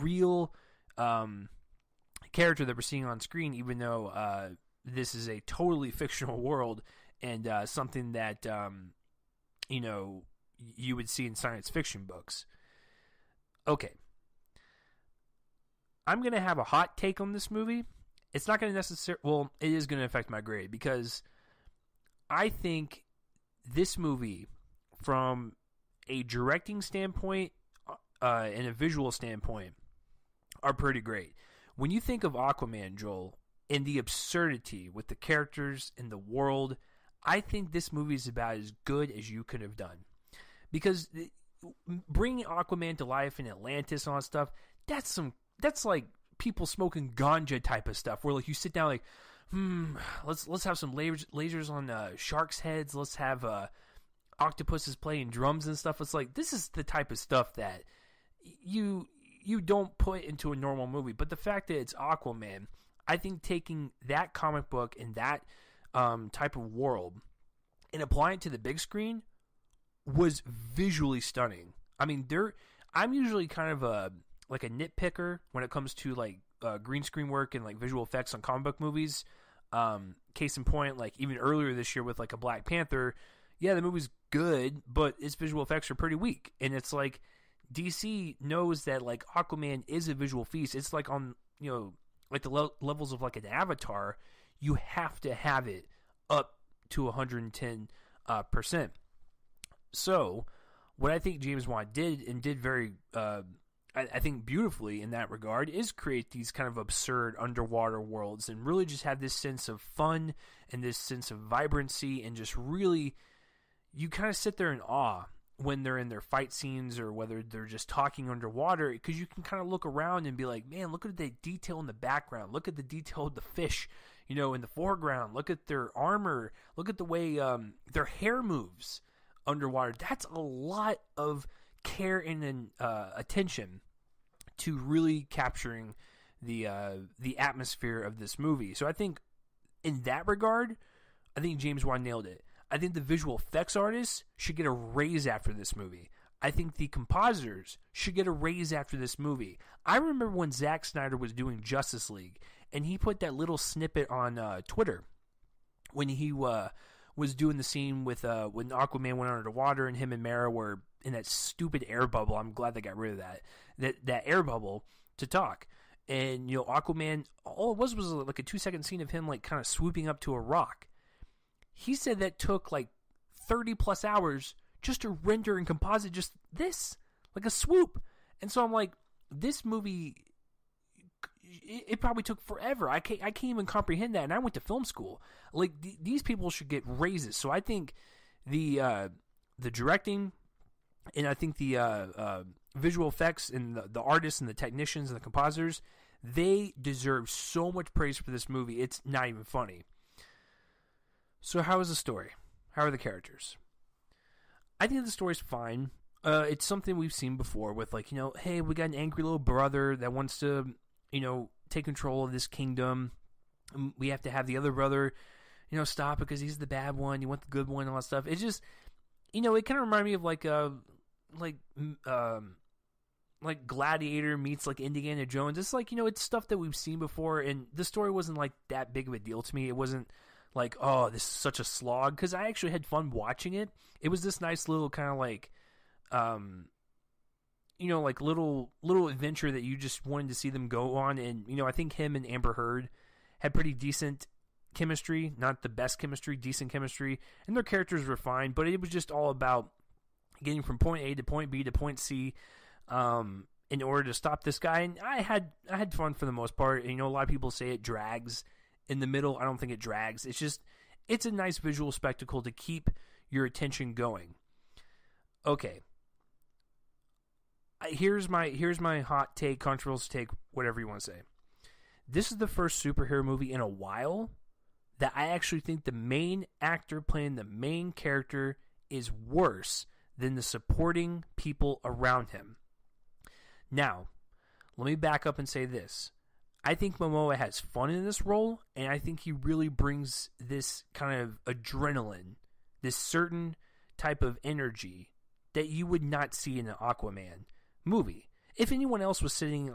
real character that we're seeing on screen, even though this is a totally fictional world and something that you would see in science fiction books. Okay, I'm gonna have a hot take on this movie. It's not gonna it is gonna affect my grade because I think this movie, from a directing standpoint and a visual standpoint, are pretty great. When you think of Aquaman, Joel, and the absurdity with the characters and the world, I think this movie is about as good as you could have done. Because bringing Aquaman to life in Atlantis and all that stuff, that's like people smoking ganja type of stuff, where like you sit down like, let's have some lasers on sharks' heads, let's have octopuses playing drums and stuff. It's like, this is the type of stuff that you don't put into a normal movie. But the fact that it's Aquaman, I think taking that comic book and that type of world and applying it to the big screen was visually stunning. I mean, I'm usually kind of a nitpicker when it comes to like green screen work and like visual effects on comic book movies. Case in point, like even earlier this year with like a Black Panther, yeah, the movie's good, but its visual effects are pretty weak. And it's like DC knows that like Aquaman is a visual feast. It's like on like the levels of like an Avatar, you have to have it up to 110%. So, what I think James Wan did very, I think beautifully in that regard, is create these kind of absurd underwater worlds and really just have this sense of fun and this sense of vibrancy, and just really, you kind of sit there in awe when they're in their fight scenes or whether they're just talking underwater, because you can kind of look around and be like, man, look at the detail in the background. Look at the detail of the fish, in the foreground. Look at their armor. Look at the way their hair moves underwater. That's a lot of care and attention to really capturing the atmosphere of this movie. So I think in that regard, I think James Wan nailed it. I think the visual effects artists should get a raise after this movie. I think the compositors should get a raise after this movie. I remember when Zack Snyder was doing Justice League, and he put that little snippet on Twitter when he was doing the scene with when Aquaman went underwater and him and Mera were in that stupid air bubble. I'm glad they got rid of that air bubble to talk. And Aquaman, all it was like a 2-second scene of him like kind of swooping up to a rock. He said that took like 30 plus hours just to render and composite just this, like a swoop. And so I'm like, this movie, it probably took forever. I can't even comprehend that. And I went to film school. Like these people should get raises. So I think the directing, and I think the visual effects and the artists and the technicians and the compositors, they deserve so much praise for this movie. It's not even funny. So how is the story? How are the characters? I think the story's fine. It's something we've seen before with like, hey, we got an angry little brother that wants to, take control of this kingdom. We have to have the other brother, stop it because he's the bad one. You want the good one and all that stuff. It's just, it kind of reminded me of like Gladiator meets like Indiana Jones. It's like, it's stuff that we've seen before, and the story wasn't like that big of a deal to me. It wasn't like, oh, this is such a slog, because I actually had fun watching it. It was this nice little kind of like, like little adventure that you just wanted to see them go on. And, I think him and Amber Heard had pretty decent chemistry, not the best chemistry, decent chemistry, and their characters were fine, but it was just all about getting from point A to point B to point C, in order to stop this guy. And I had fun for the most part. And, a lot of people say it drags in the middle. I don't think it drags. It's a nice visual spectacle to keep your attention going. Okay. Here's my hot take, controversial take, whatever you want to say. This is the first superhero movie in a while that I actually think the main actor playing the main character is worse than the supporting people around him. Now, let me back up and say this. I think Momoa has fun in this role, and I think he really brings this kind of adrenaline, this certain type of energy that you would not see in an Aquaman movie. If anyone else was sitting,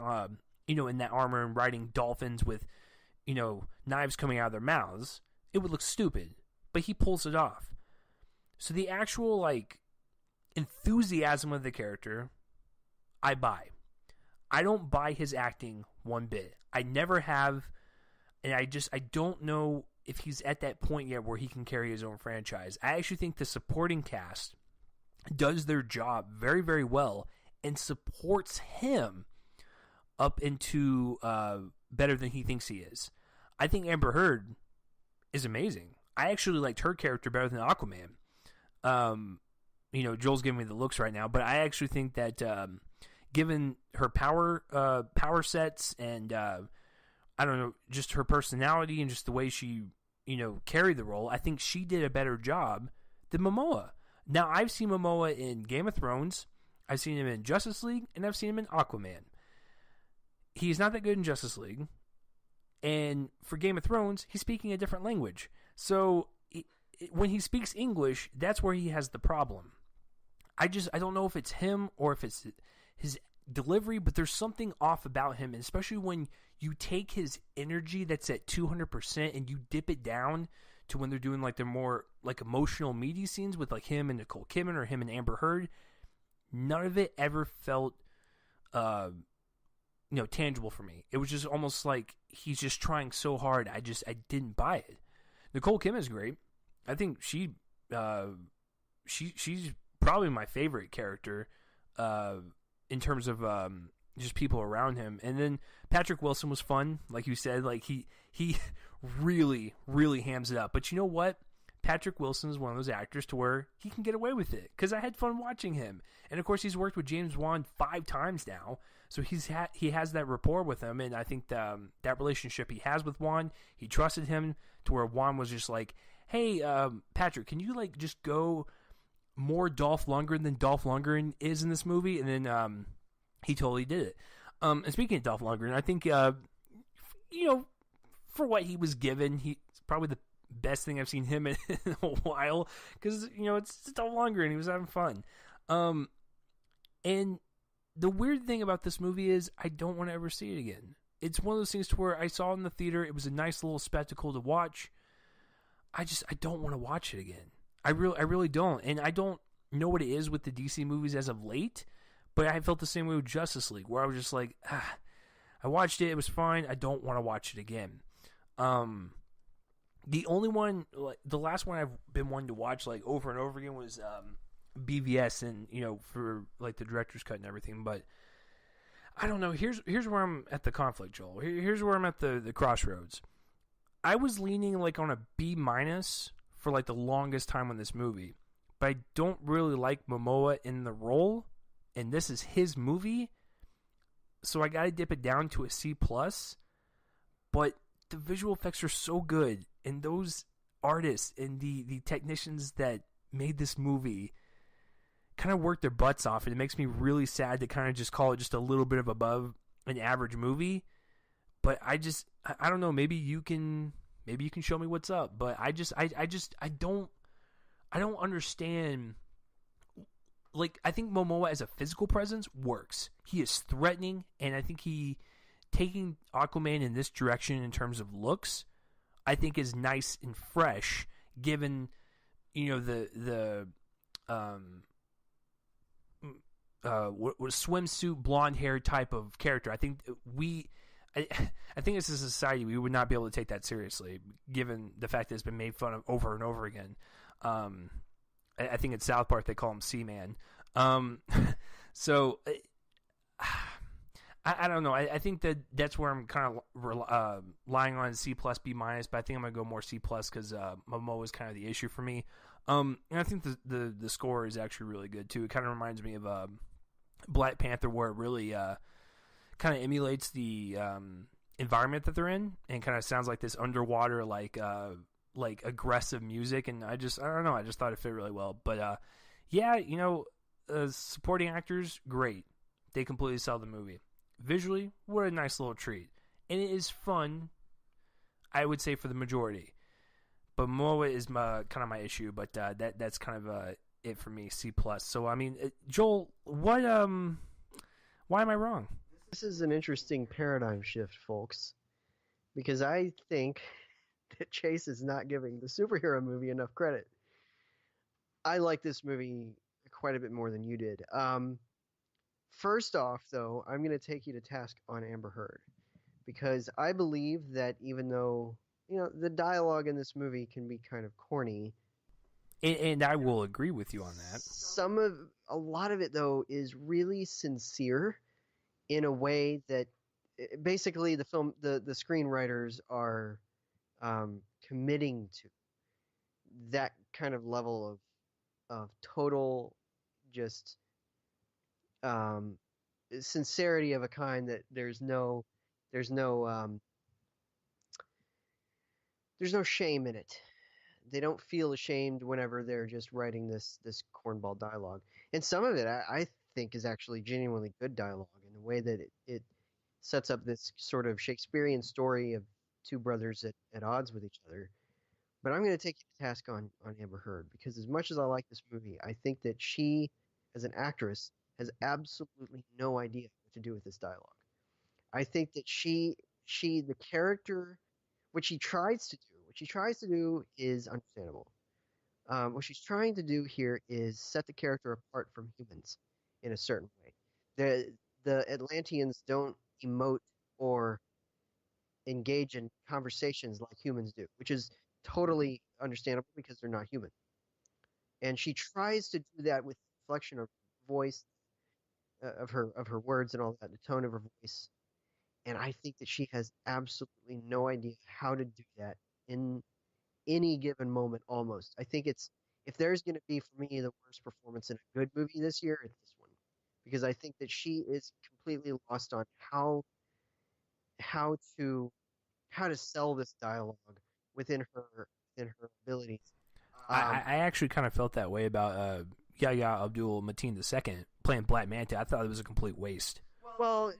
in that armor and riding dolphins with, knives coming out of their mouths, it would look stupid. But he pulls it off. So the actual, like, enthusiasm of the character, I buy. I don't buy his acting one bit. I never have, and I don't know if he's at that point yet where he can carry his own franchise. I actually think the supporting cast does their job very, very well and supports him up into better than he thinks he is. I think Amber Heard is amazing. I actually liked her character better than Aquaman. Joel's giving me the looks right now, but I actually think that given her power sets and I don't know, just her personality and just the way she carried the role, I think she did a better job than Momoa. Now, I've seen Momoa in Game of Thrones, I've seen him in Justice League, and I've seen him in Aquaman. He's not that good in Justice League, and for Game of Thrones, he's speaking a different language. So when he speaks English, that's where he has the problem. I don't know if it's him or if it's his delivery, but there's something off about him, and especially when you take his energy that's at 200% and you dip it down to when they're doing like their more like emotional meaty scenes with like him and Nicole Kidman or him and Amber Heard. None of it ever felt tangible for me. It was just almost like he's just trying so hard. I didn't buy it. Nicole Kidman is great. I think she's probably my favorite character in terms of just people around him. And then Patrick Wilson was fun, like you said. Like he really, really hams it up. But you know what? Patrick Wilson is one of those actors to where he can get away with it because I had fun watching him. And of course, he's worked with James Wan 5 times now, so he has that rapport with him. And I think that relationship he has with Wan, he trusted him to where Wan was just like, "Hey, Patrick, can you like just go more Dolph Lundgren than Dolph Lundgren is in this movie?" And then he totally did it. And speaking of Dolph Lundgren, I think for what he was given, he's probably the best thing I've seen him in a while because it's Dolph Lundgren. He was having fun. And the weird thing about this movie is I don't want to ever see it again. It's one of those things to where I saw it in the theater. It was a nice little spectacle to watch. I don't want to watch it again. I really don't. And I don't know what it is with the DC movies as of late, but I felt the same way with Justice League, where I was just like, I watched it. It was fine. I don't want to watch it again. The only one, like, the last one I've been wanting to watch like over and over again was BVS, and for like the director's cut and everything. But I don't know. Here's where I'm at the conflict, Joel. Here's where I'm at the crossroads. I was leaning like on a B- for like the longest time on this movie, but I don't really like Momoa in the role, and this is his movie, so I gotta dip it down to a C+. But the visual effects are so good, and those artists and the technicians that made this movie kind of worked their butts off, and it makes me really sad to kind of just call it just a little bit of above an average movie. But I don't know, maybe you can Maybe you can show me what's up. But I don't understand. Like, I think Momoa as a physical presence works. He is threatening, and I think he taking Aquaman in this direction in terms of looks, I think is nice and fresh, given the swimsuit blonde hair type of character. I think I think as a society we would not be able to take that seriously, given the fact that it's been made fun of over and over again. I think it's South Park they call him Seaman. So I don't know. I think that's where I'm kind of lying on C plus B minus, but I think I'm gonna go more C plus because Momoa is kind of the issue for me. And I think the score is actually really good too. It kind of reminds me of Black Panther, where it really kind of emulates the environment that they're in, and kind of sounds like this underwater like aggressive music. And I don't know. I just thought it fit really well. But yeah, supporting actors, great. They completely sell the movie. Visually, what a nice little treat. And it is fun, I would say, for the majority. But Momoa is kind of my issue, but that's kind of it for me, C+. So, I mean, Joel, why am I wrong? This is an interesting paradigm shift, folks, because I think that Chase is not giving the superhero movie enough credit. I like this movie quite a bit more than you did. First off, though, I'm going to take you to task on Amber Heard, because I believe that even though, the dialogue in this movie can be kind of corny. And I will agree with you on that. A lot of it, though, is really sincere in a way that basically the screenwriters are committing to that kind of level of total just sincerity of a kind that there's no shame in it. They don't feel ashamed whenever they're just writing this cornball dialogue. And some of it I think is actually genuinely good dialogue in the way that it sets up this sort of Shakespearean story of two brothers at odds with each other. But I'm going to take you to task on Amber Heard, because as much as I like this movie, I think that she, as an actress, has absolutely no idea what to do with this dialogue. I think that the character, what she tries to do is understandable. What she's trying to do here is set the character apart from humans in a certain way. The Atlanteans don't emote or engage in conversations like humans do, which is totally understandable because they're not human. And she tries to do that with inflection of voice, of her words and all that, the tone of her voice. And I think that she has absolutely no idea how to do that in any given moment almost. I think if there's going to be, for me, the worst performance in a good movie this year, it's this one. Because I think that she is completely lost on how to sell this dialogue within her abilities. I actually kind of felt that way about Yahya Abdul Mateen II playing Black Manta. I thought it was a complete waste. Well,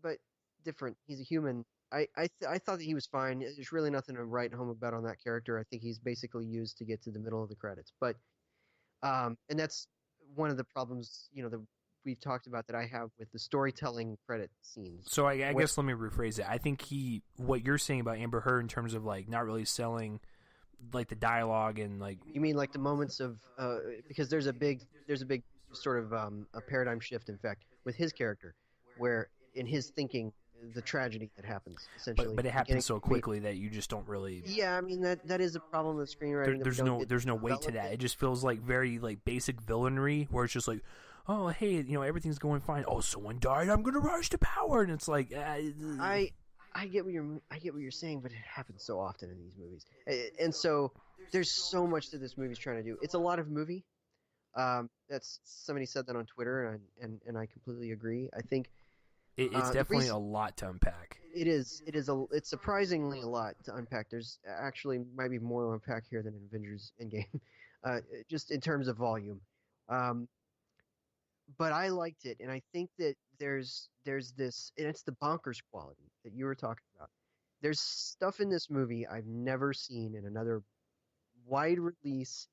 but different. He's a human. I thought that he was fine. There's really nothing to write home about on that character. I think he's basically used to get to the middle of the credits. But and that's one of the problems, that we've talked about that I have with the storytelling credit scenes. So I guess let me rephrase it. I think what you're saying about Amber Heard in terms of like not really selling like the dialogue and like. You mean like the moments of because there's a big sort of a paradigm shift, in fact, with his character, where in his thinking the tragedy that happens essentially. But it happens so quickly that you just don't really. Yeah, I mean that is a problem with screenwriting. There's no weight to that. It just feels like very like basic villainry, where it's just like, oh hey, everything's going fine. Oh, someone died. I'm gonna rise to power, and it's like. I get what you're saying, but it happens so often in these movies, and so there's so much that this movie's trying to do. It's a lot of movie. That's somebody said that on Twitter, and I completely agree. I think it's definitely a lot to unpack. It's surprisingly a lot to unpack. There's actually might be more to unpack here than in Avengers Endgame, just in terms of volume. But I liked it, and I think that there's this, and it's the bonkers quality that you were talking about. There's stuff in this movie I've never seen in another wide release.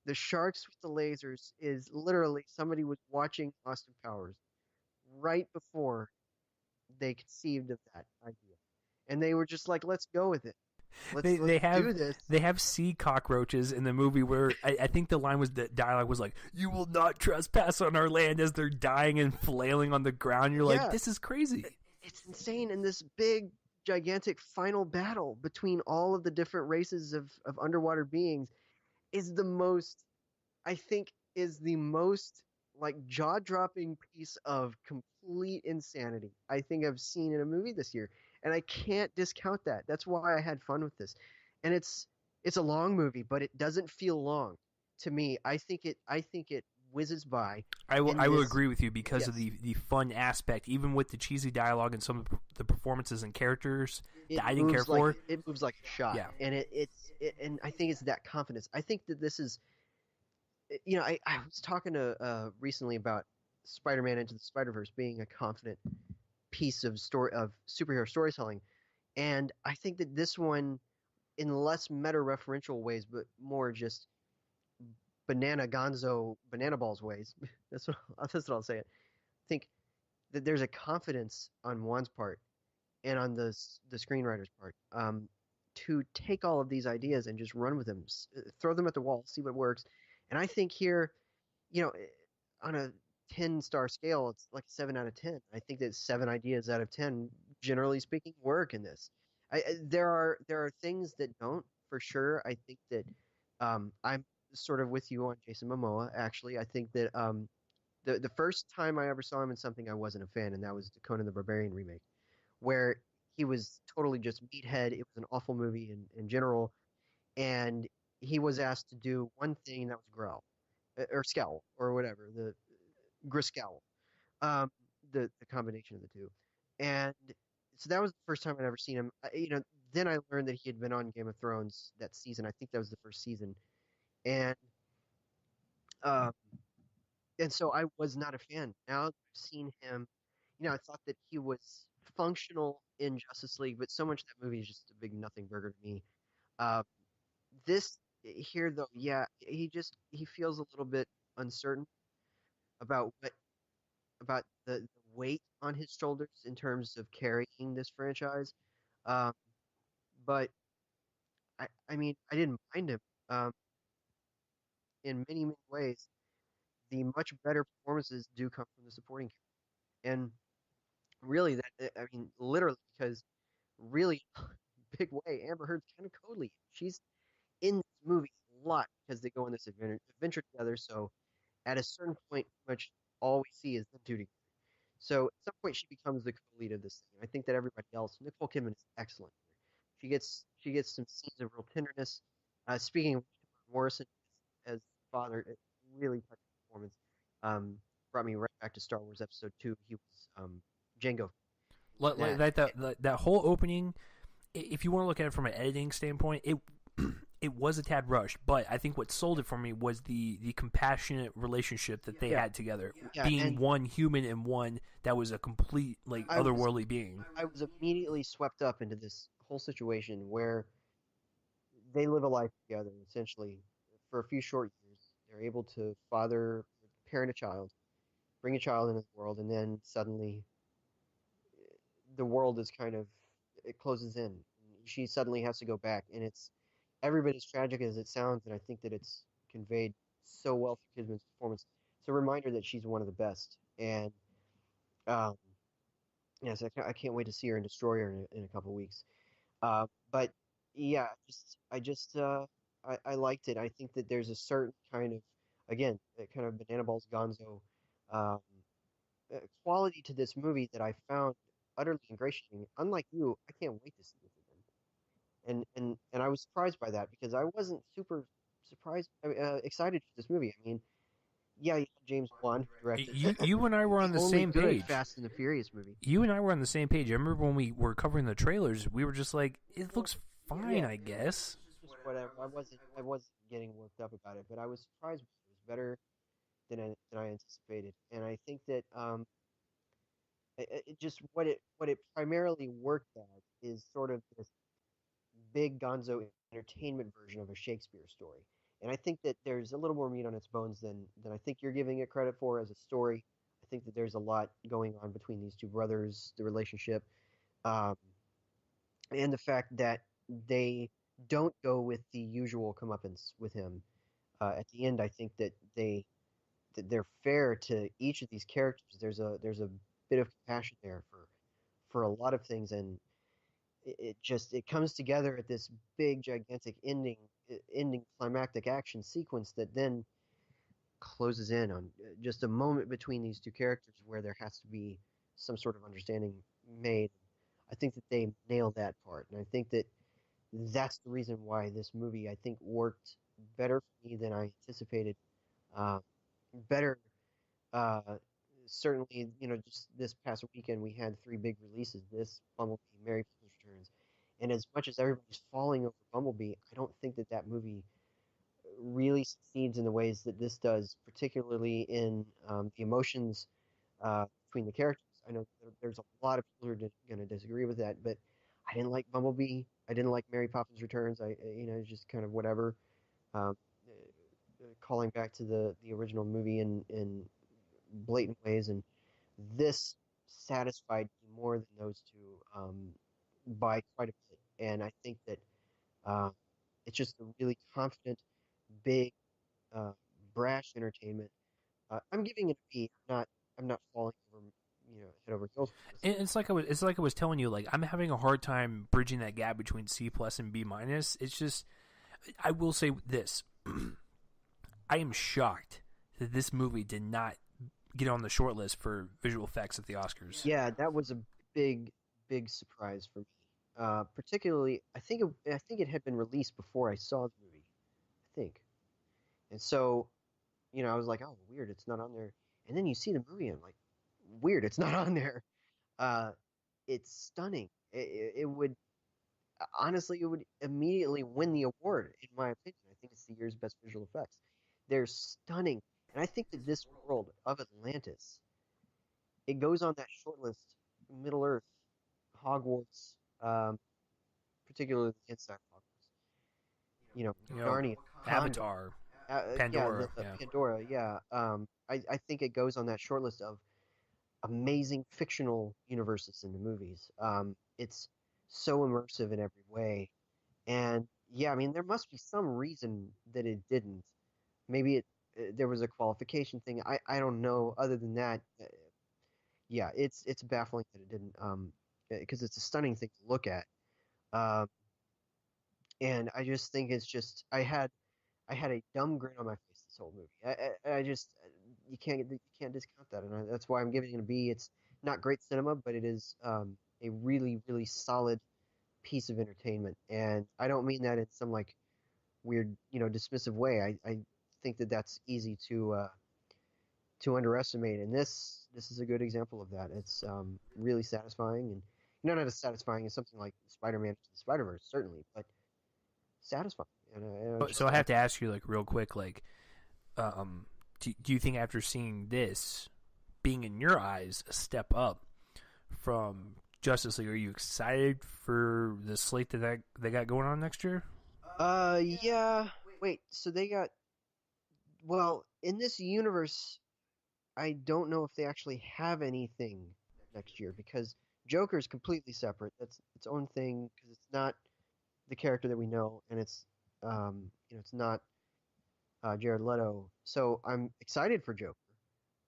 The sharks with the lasers is literally somebody was watching Austin Powers right before they conceived of that idea, and they were just like, "Let's go with it. They Let's they have do this." they have sea cockroaches in the movie where I think the line was the dialogue was like, "You will not trespass on our land," as they're dying and flailing on the ground. You're like, Yeah, this is crazy. it's insane. And this big, gigantic final battle between all of the different races of underwater beings is the most, I think, is the most like jaw-dropping piece of complete insanity I think I've seen in a movie this year, and I can't discount that. That's why I had fun with this, and it's a long movie, but it doesn't feel long to me. I think it whizzes by in I will this. agree with you because of Yes, the fun aspect, even with the cheesy dialogue and some of the performances and characters it that I didn't care moves like for. it moves like a shot, Yeah, and and I think it's that confidence. I think that this is, I was talking to recently about Spider-Man Into the Spider-Verse being a confident piece of story of superhero storytelling, and I think that this one, in less meta-referential ways, but more just banana gonzo banana balls ways. That's what I'll say. I think that there's a confidence on Juan's part and on the screenwriter's part, to take all of these ideas and just run with them, throw them at the wall, see what works. And I think here, you know, on a 10-star scale, it's like a 7 out of 10. I think that 7 ideas out of 10, generally speaking, work in this. There are things that don't, for sure. I think that I'm sort of with you on Jason Momoa. Actually, I think that the first time I ever saw him in something, I wasn't a fan, and that was the Conan the Barbarian remake, where he was totally just meathead. It was an awful movie in general, and he was asked to do one thing, and that was growl or scowl or whatever, the Griscowl, um, the combination of the two. And so that was the first time I'd ever seen him. Then I learned that he had been on Game of Thrones that season. I think that was the first season, and um, and so I was not a fan. Now that I've seen him, I thought that he was functional in Justice League, but so much of that movie is just a big nothing burger to me. Uh, this here, though, yeah, he feels a little bit uncertain about the weight on his shoulders in terms of carrying this franchise. Um, but I mean, I didn't mind him um, in many, many ways. The much better performances do come from the supporting cast. And really, I mean, literally, because really, big way, Amber Heard's kind of Cody. She's in this movie a lot because they go on this adventure together. So at a certain point, pretty much all we see is them two together. So at some point, she becomes the co-lead of this thing. I think that everybody else, Nicole Kidman is excellent here. She gets some scenes of real tenderness. Speaking of Morrison as father, it really touching performance. Um, Brought me right back to Star Wars Episode 2. He was Jango in like that. that whole opening. If you want to look at it from an editing standpoint, it was a tad rushed, but I think what sold it for me was the compassionate relationship that they Yeah, had together, yeah, being and one human and one that was a complete like I was otherworldly being. I was immediately swept up into this whole situation where they live a life together essentially for a few short years. They're able to parent a child, bring a child into the world, and then suddenly the world is kind of it closes in. She suddenly has to go back, and it's every bit as tragic as it sounds, and I think that it's conveyed so well through Kidman's performance. It's a reminder that she's one of the best, and um, yes, I can't wait to see her in Destroyer in a couple of weeks. But yeah, I liked it. I think that there's a certain kind of, again, kind of banana balls gonzo um, quality to this movie that I found utterly ingratiating. Unlike you, I can't wait to see this again. And I was surprised by that because I wasn't super surprised, excited for this movie. I mean, yeah, you had James Wan who directed You and I were the on the only same good page. Fast and the Furious movie. You and I were on the same page. I remember when we were covering the trailers, we were just like, it looks fine, Yeah, I guess. just whatever. I wasn't getting worked up about it, but I was surprised. It was better than I anticipated, and I think that It just what it primarily worked as is sort of this big gonzo entertainment version of a Shakespeare story. And I think that there's a little more meat on its bones than I think you're giving it credit for as a story. I think that there's a lot going on between these two brothers, the relationship, um, and the fact that they don't go with the usual comeuppance with him. At the end, I think that they're fair to each of these characters. There's a bit of compassion there for a lot of things, and it just it comes together at this big gigantic ending climactic action sequence that then closes in on just a moment between these two characters where there has to be some sort of understanding made. I think that they nailed that part, and I think that that's the reason why this movie I think worked better for me than I anticipated. Uh, better uh, certainly, just this past weekend we had three big releases. This Bumblebee, Mary Poppins Returns, and as much as everybody's falling over Bumblebee, I don't think that that movie really succeeds in the ways that this does, particularly in the emotions between the characters. I know there's a lot of people who are going to disagree with that, but I didn't like Bumblebee. I didn't like Mary Poppins Returns. Just kind of whatever. Um, Calling back to the original movie in blatant ways, and this satisfied me more than those two by quite a bit. And I think that uh, it's just a really confident, big, uh, brash entertainment. I'm giving it a B. I'm not falling over, head over heels for this. It's like I was telling you, like I'm having a hard time bridging that gap between C plus and B minus. It's just I will say this: I am shocked that this movie did not get on the short list for visual effects at the Oscars. Yeah, that was a big, big surprise for me. Particularly, I think it had been released before I saw the movie. I think, and so I was like, oh, weird, it's not on there. And then you see the movie, and I'm like, weird, it's not on there. Uh, it's stunning. It would honestly, it would immediately win the award, in my opinion. I think it's the year's best visual effects. They're stunning, and I think that this world of Atlantis, it goes on that short list: Middle Earth, Hogwarts, um, particularly the inside Hogwarts. You know, Narnia, Wakanda. Avatar, Yeah, the, Pandora, the yeah. Pandora. Yeah, I think it goes on that short list of amazing fictional universes in the movies. It's so immersive in every way, and yeah, I mean there must be some reason that it didn't. Maybe there was a qualification thing. I don't know. Other than that, yeah, it's baffling that it didn't. Because it's a stunning thing to look at. Um, and I just think it's just I had a dumb grin on my face this whole movie. I just you can't discount that, and that's why I'm giving it a B. It's not great cinema, but it is a really really solid piece of entertainment, and I don't mean that in some like weird dismissive way. I think that that's easy to underestimate, and this is a good example of that. It's really satisfying, and not as satisfying as something like Spider-Man to the Spider-Verse, certainly, but satisfying. And I But so just I have to ask you, like, real quick, like, um, do you think after seeing this, being in your eyes a step up from Justice League, are you excited for the slate that they got going on next year? yeah. Wait, so they got well in this universe. I don't know if they actually have anything next year because Joker's completely separate. That's its own thing because it's not the character that we know, and it's not Jared Leto. So I'm excited for Joker.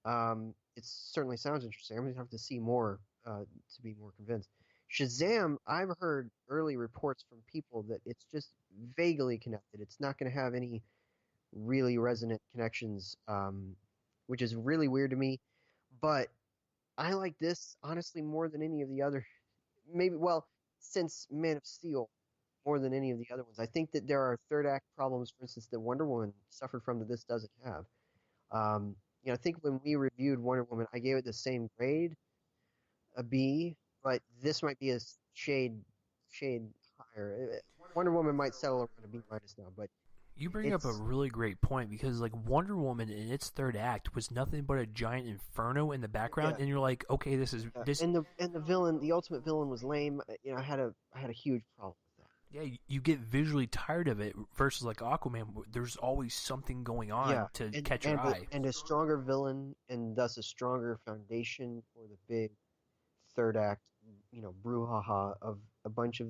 It certainly sounds interesting. I'm gonna have to see more to be more convinced. Shazam, I've heard early reports from people that it's just vaguely connected. It's not going to have any really resonant connections, which is really weird to me. But I like this honestly more than any of the other. Maybe well, since Man of Steel, more than any of the other ones. I think that there are third act problems, for instance, that Wonder Woman suffered from that this doesn't have. Um, I think when we reviewed Wonder Woman, I gave it the same grade, a B, but this might be a shade higher. Wonder Woman might settle around a B minus now, but You bring up a It's really great point because, like, Wonder Woman in its third act was nothing but a giant inferno in the background, yeah, and you're like, okay, this is yeah. this. And the villain, the ultimate villain, was lame. I had a huge problem with that. Yeah, you get visually tired of it versus like Aquaman. There's always something going Yeah, on to catch your eye. and a stronger villain, and thus a stronger foundation for the big third act, brouhaha of a bunch of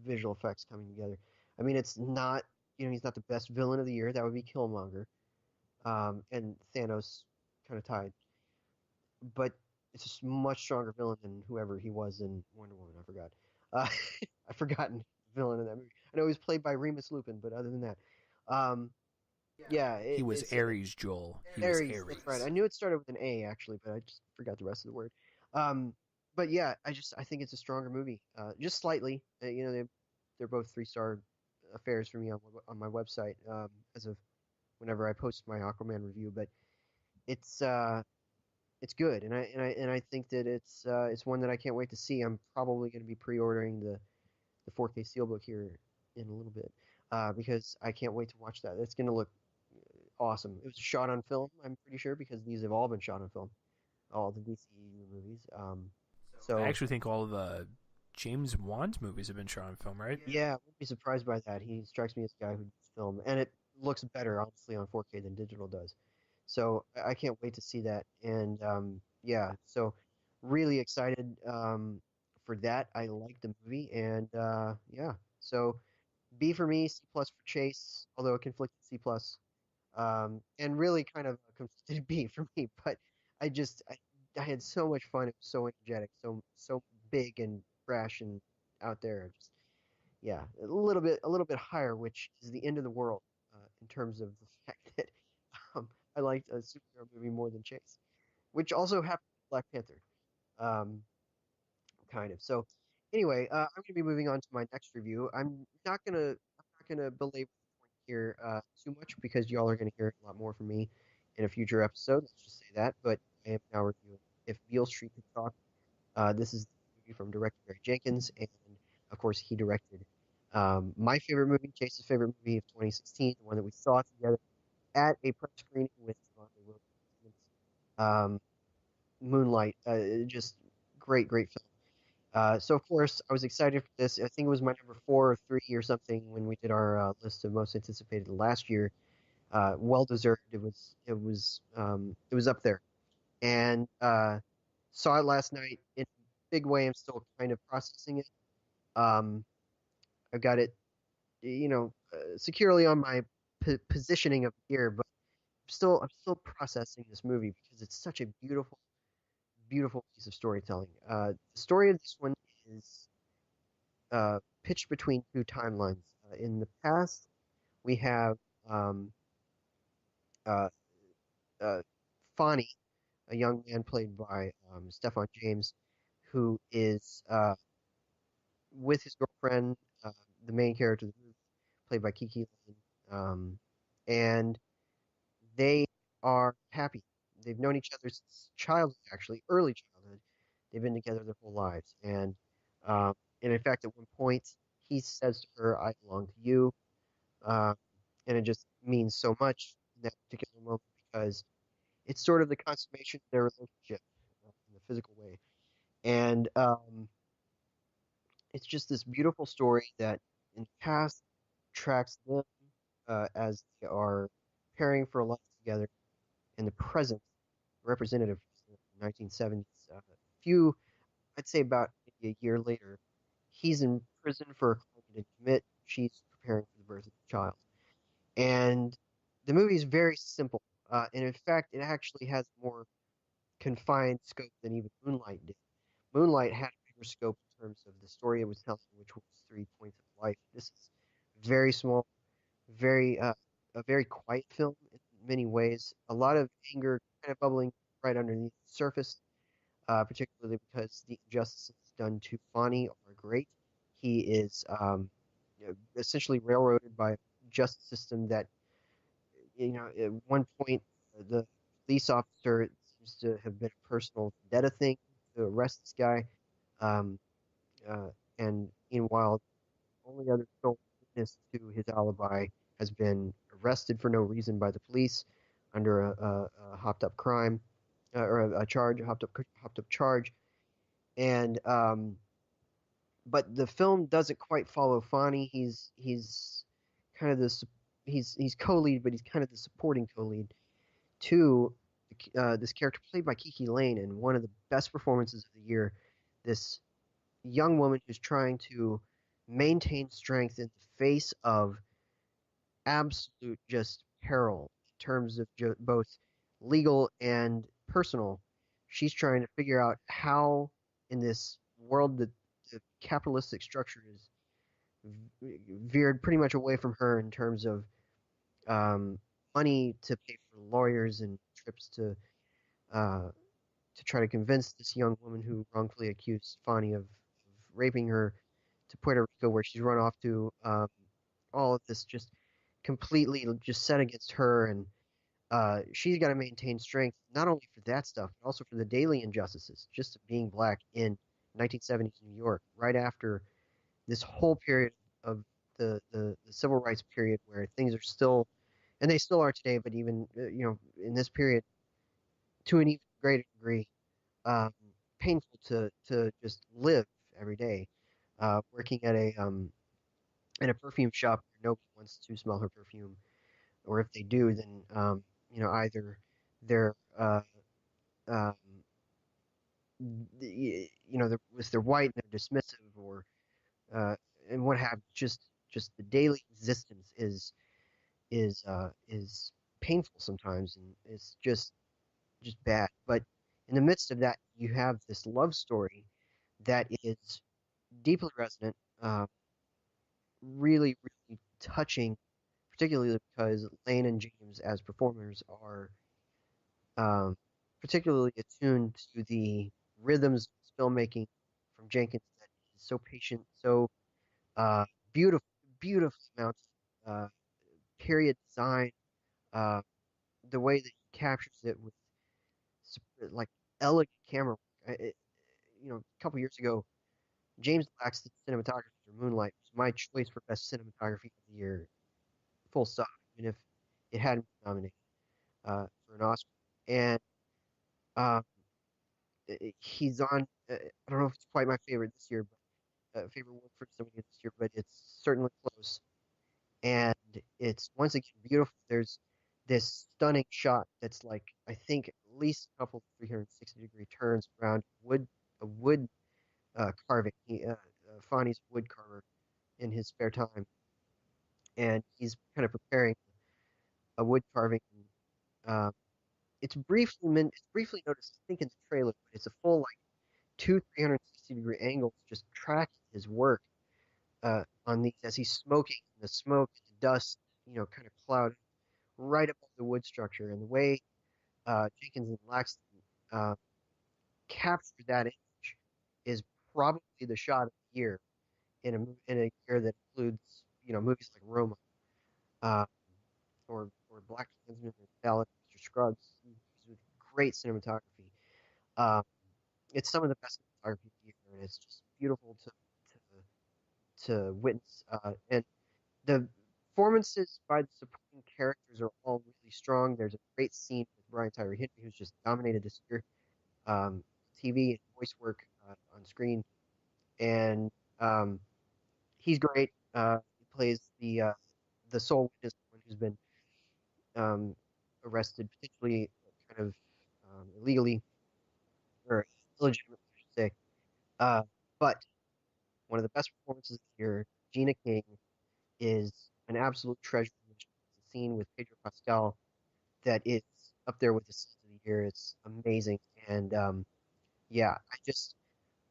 visual effects coming together. I mean, it's not, he's not the best villain of the year. That would be Killmonger, and Thanos kind of tied. But it's a much stronger villain than whoever he was in Wonder Woman. I forgot. Uh, I've forgotten the villain in that movie. I know he was played by Remus Lupin, but other than that, um, yeah, He was it's Ares, Joel. He was Ares. That's right. I Ares. knew it started with an A actually, but I just forgot the rest of the word. Um, but yeah, I think it's a stronger movie, just slightly. They're both 3-star affairs for me on my website, as of whenever I post my Aquaman review. But it's uh, it's good, and I think that it's one that I can't wait to see. I'm probably going to be pre-ordering the 4K Steelbook here in a little bit, because I can't wait to watch that. It's going to look awesome. It was shot on film, I'm pretty sure, because these have all been shot on film, all the DCU movies. I So actually think all of James Wan's movies have been shot on film, right? yeah, I wouldn't be surprised by that. He strikes me as a guy who does film, and it looks better, honestly, on 4K than digital does. So I can't wait to see that. And yeah, so really excited for that. I like the movie, and yeah. So B for me, C plus for Chase, although a conflicted C plus, and really kind of a conflicted B for me. But I had so much fun. It was so energetic, so big and fresh and out there. Just yeah, a little bit higher, which is the end of the world, in terms of the fact that I liked a superhero movie more than Chase, which also happened with Black Panther, um, kind of. So anyway, I'm going to be moving on to my next review. I'm not gonna belabor the point here too much because y'all are going to hear a lot more from me in a future episode. Let's just say that. But I am now reviewing If Beale Street Could Talk. This is the movie from director Barry Jenkins, and of course he directed my favorite movie, Chase's favorite movie of 2016, the one that we saw together at a press screening with Devontae Williams. Moonlight, just great film. So of course I was excited for this. I think it was my number 4 or 3 or something when we did our list of most anticipated last year. Well deserved. It was up there, and saw it last night in a big way. I'm still kind of processing it. Um, I've got it, securely on my positioning of the year, but I'm still processing this movie because it's such a beautiful piece of storytelling. The story of this one is pitched between two timelines. In the past, we have um, uh, uh, Fonny, a young man played by Stefan James, who is with his girlfriend, uh, the main character, played by Kiki Lane, and they are happy. They've known each other since childhood, actually, early childhood. They've been together their whole lives, um, and in fact, at one point, he says to her, "I belong to you," uh, and it just means so much in that particular moment because it's sort of the consummation of their relationship, in a physical way, and it's just this beautiful story that in the past tracks them as they are preparing for a life together, in the present representative from the 1970s. Few, I'd say about maybe a year later, he's in prison for a crime he didn't commit. She's preparing for the birth of the child. And the movie is very simple. And in fact, it actually has more confined scope than even Moonlight did. Moonlight had a bigger scope in terms of the story it was telling, which was 3 points of life. This is very small, very a very quiet film in many ways. A lot of anger kind of bubbling right underneath the surface, particularly because the injustices done to Fonny are great. He is essentially railroaded by a justice system that, at one point, the police officer seems to have been a personal vendetta thing to arrest this guy. Um, and meanwhile, only other sole witness to his alibi has been arrested for no reason by the police under a hopped up crime or a charge, a hopped up charge, and but the film doesn't quite follow Fonny. He's kind of the he's co-lead, but he's kind of the supporting co-lead to this character played by Kiki Lane, and one of the best performances of the year. This young woman who's trying to maintain strength in the face of absolute just peril in terms of both legal and personal. She's trying to figure out how, in this world that the capitalistic structure is veered pretty much away from her in terms of um, money to pay for lawyers and trips uh, to try to convince this young woman who wrongfully accused Fonny of raping her to Puerto Rico, where she's run off to. All of this just completely just set against her, and she's got to maintain strength not only for that stuff, but also for the daily injustices, just of being black in 1970s New York, right after this whole period of the civil rights period where things are still, and they still are today, but even in this period to an even greater degree, um, painful to just live every day, working at a in a perfume shop where nobody wants to smell her perfume, or if they do, then either they're um, if they're white and they're dismissive, or uh, and what have you. Just the daily existence is painful sometimes, and it's just bad. But in the midst of that, you have this love story that is deeply resonant, really, really touching, particularly because Lane and James as performers are um, particularly attuned to the rhythms of filmmaking from Jenkins that is so patient, so uh, beautiful, beautifully mounted, uh, period design, uh, the way that he captures it with like elegant camera work. A couple years ago, James Laxton's cinematography for Moonlight was my choice for best cinematography of the year, full stop, even if it hadn't been nominated for an Oscar. And um, he's on. I don't know if it's quite my favorite this year, but favorite work for somebody this year, but it's certainly close. And it's once again beautiful. There's this stunning shot that's like I think at least a couple 360-degree turns around a wood carving. Fonny's a wood carver in his spare time, and he's kind of preparing a wood carving. Uh, it's briefly noticed, I think, in the trailer, but it's a full like two 360-degree angles just tracking his work on these as he's smoking, and the smoke and the dust, kind of cloud right above the wood structure, and the way Jenkins and Laxton uh, captured that image is probably the shot of the year in a year that includes movies like Roma, uh, or Black Klansman or Ballad of Mr. Scruggs, with great cinematography. Um, it's some of the best cinematography of the year, and it's just beautiful to witness. And the performances by the supporting characters are all really strong. There's a great scene with Brian Tyree Henry, who's just dominated this year, TV and voice work on screen, and um, he's great. He plays the sole witness, one who's been um, arrested, potentially kind of illegally or illegitimately, I should say. Uh, but one of the best performances of the year, Gina King, is an absolute treasure. It's a scene with Pedro Pascal that is up there with the scenes of the year. It's amazing, and yeah,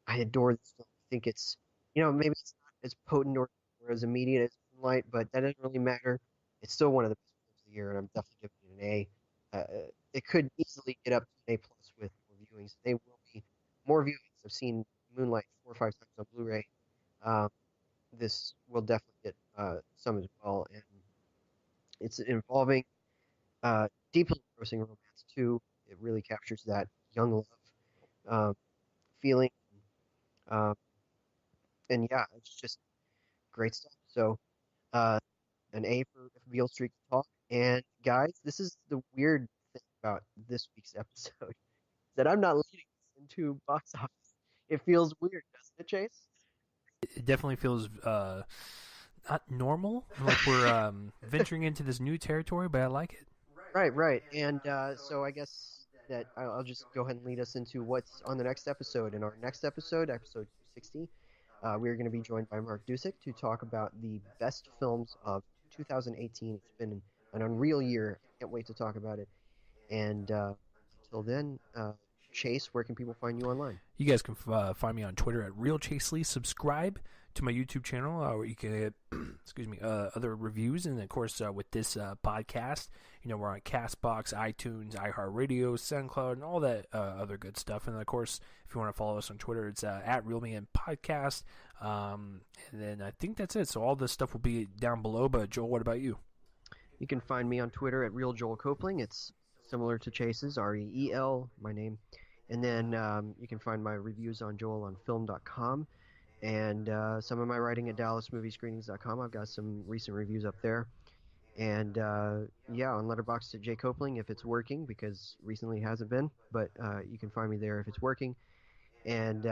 I adore this film. I think it's maybe it's not as potent or as immediate as Moonlight, but that doesn't really matter. It's still one of the best films of the year, and I'm definitely giving it an A. It could easily get up to an A plus with more viewings. They will be more viewings. I've seen Moonlight 4 or 5 times on Blu-ray. Um, this will definitely get some as well, and it's involving deeply engrossing romance too. It really captures that young love um, feeling, um, and yeah, it's just great stuff. So, uh, an A for if Beale Street Could Talk. And guys, this is the weird thing about this week's episode that I'm not leading this into box office. It feels weird, doesn't it, Chase? It definitely feels not normal. Like we're venturing into this new territory, but I like it. Right. And so I guess that I'll just go ahead and lead us into what's on the next episode. In our next episode, episode 260, we're going to be joined by Mark Dusick to talk about the best films of 2018. It's been an unreal year. Can't wait to talk about it. And until then, Chase, where can people find you online? You guys can find me on Twitter at RealChaseLee. Subscribe to my YouTube channel where you can get other reviews. And, of course, with this podcast, we're on CastBox, iTunes, iHeartRadio, SoundCloud, and all that other good stuff. And, of course, if you want to follow us on Twitter, it's at RealManPodcast. And then I think that's it. So all this stuff will be down below. But, Joel, what about you? You can find me on Twitter at RealJoelCopling. It's similar to Chase's, REEL, my name. And then you can find my reviews on joelonfilm.com and some of my writing at dallasmoviescreenings.com. I've got some recent reviews up there. And on Letterboxd at jcopling if it's working, because recently it hasn't been. But you can find me there if it's working. And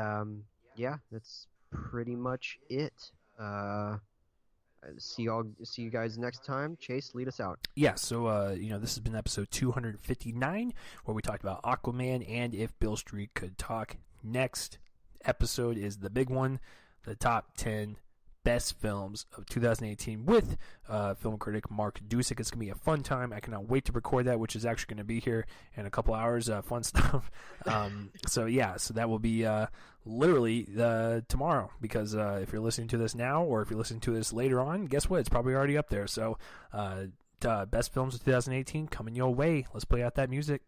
that's pretty much it. See you guys next time. Chase, lead us out. Yeah, so this has been episode 259 where we talked about Aquaman and If Beale Street Could Talk. Next episode is the big one, the top 10 best films of 2018 with film critic Mark Dusick. It's going to be a fun time. I cannot wait to record that, which is actually going to be here in a couple hours. Fun stuff. So that will be literally tomorrow, because if you're listening to this now or if you're listening to this later on, guess what? It's probably already up there. So best films of 2018 coming your way. Let's play out that music.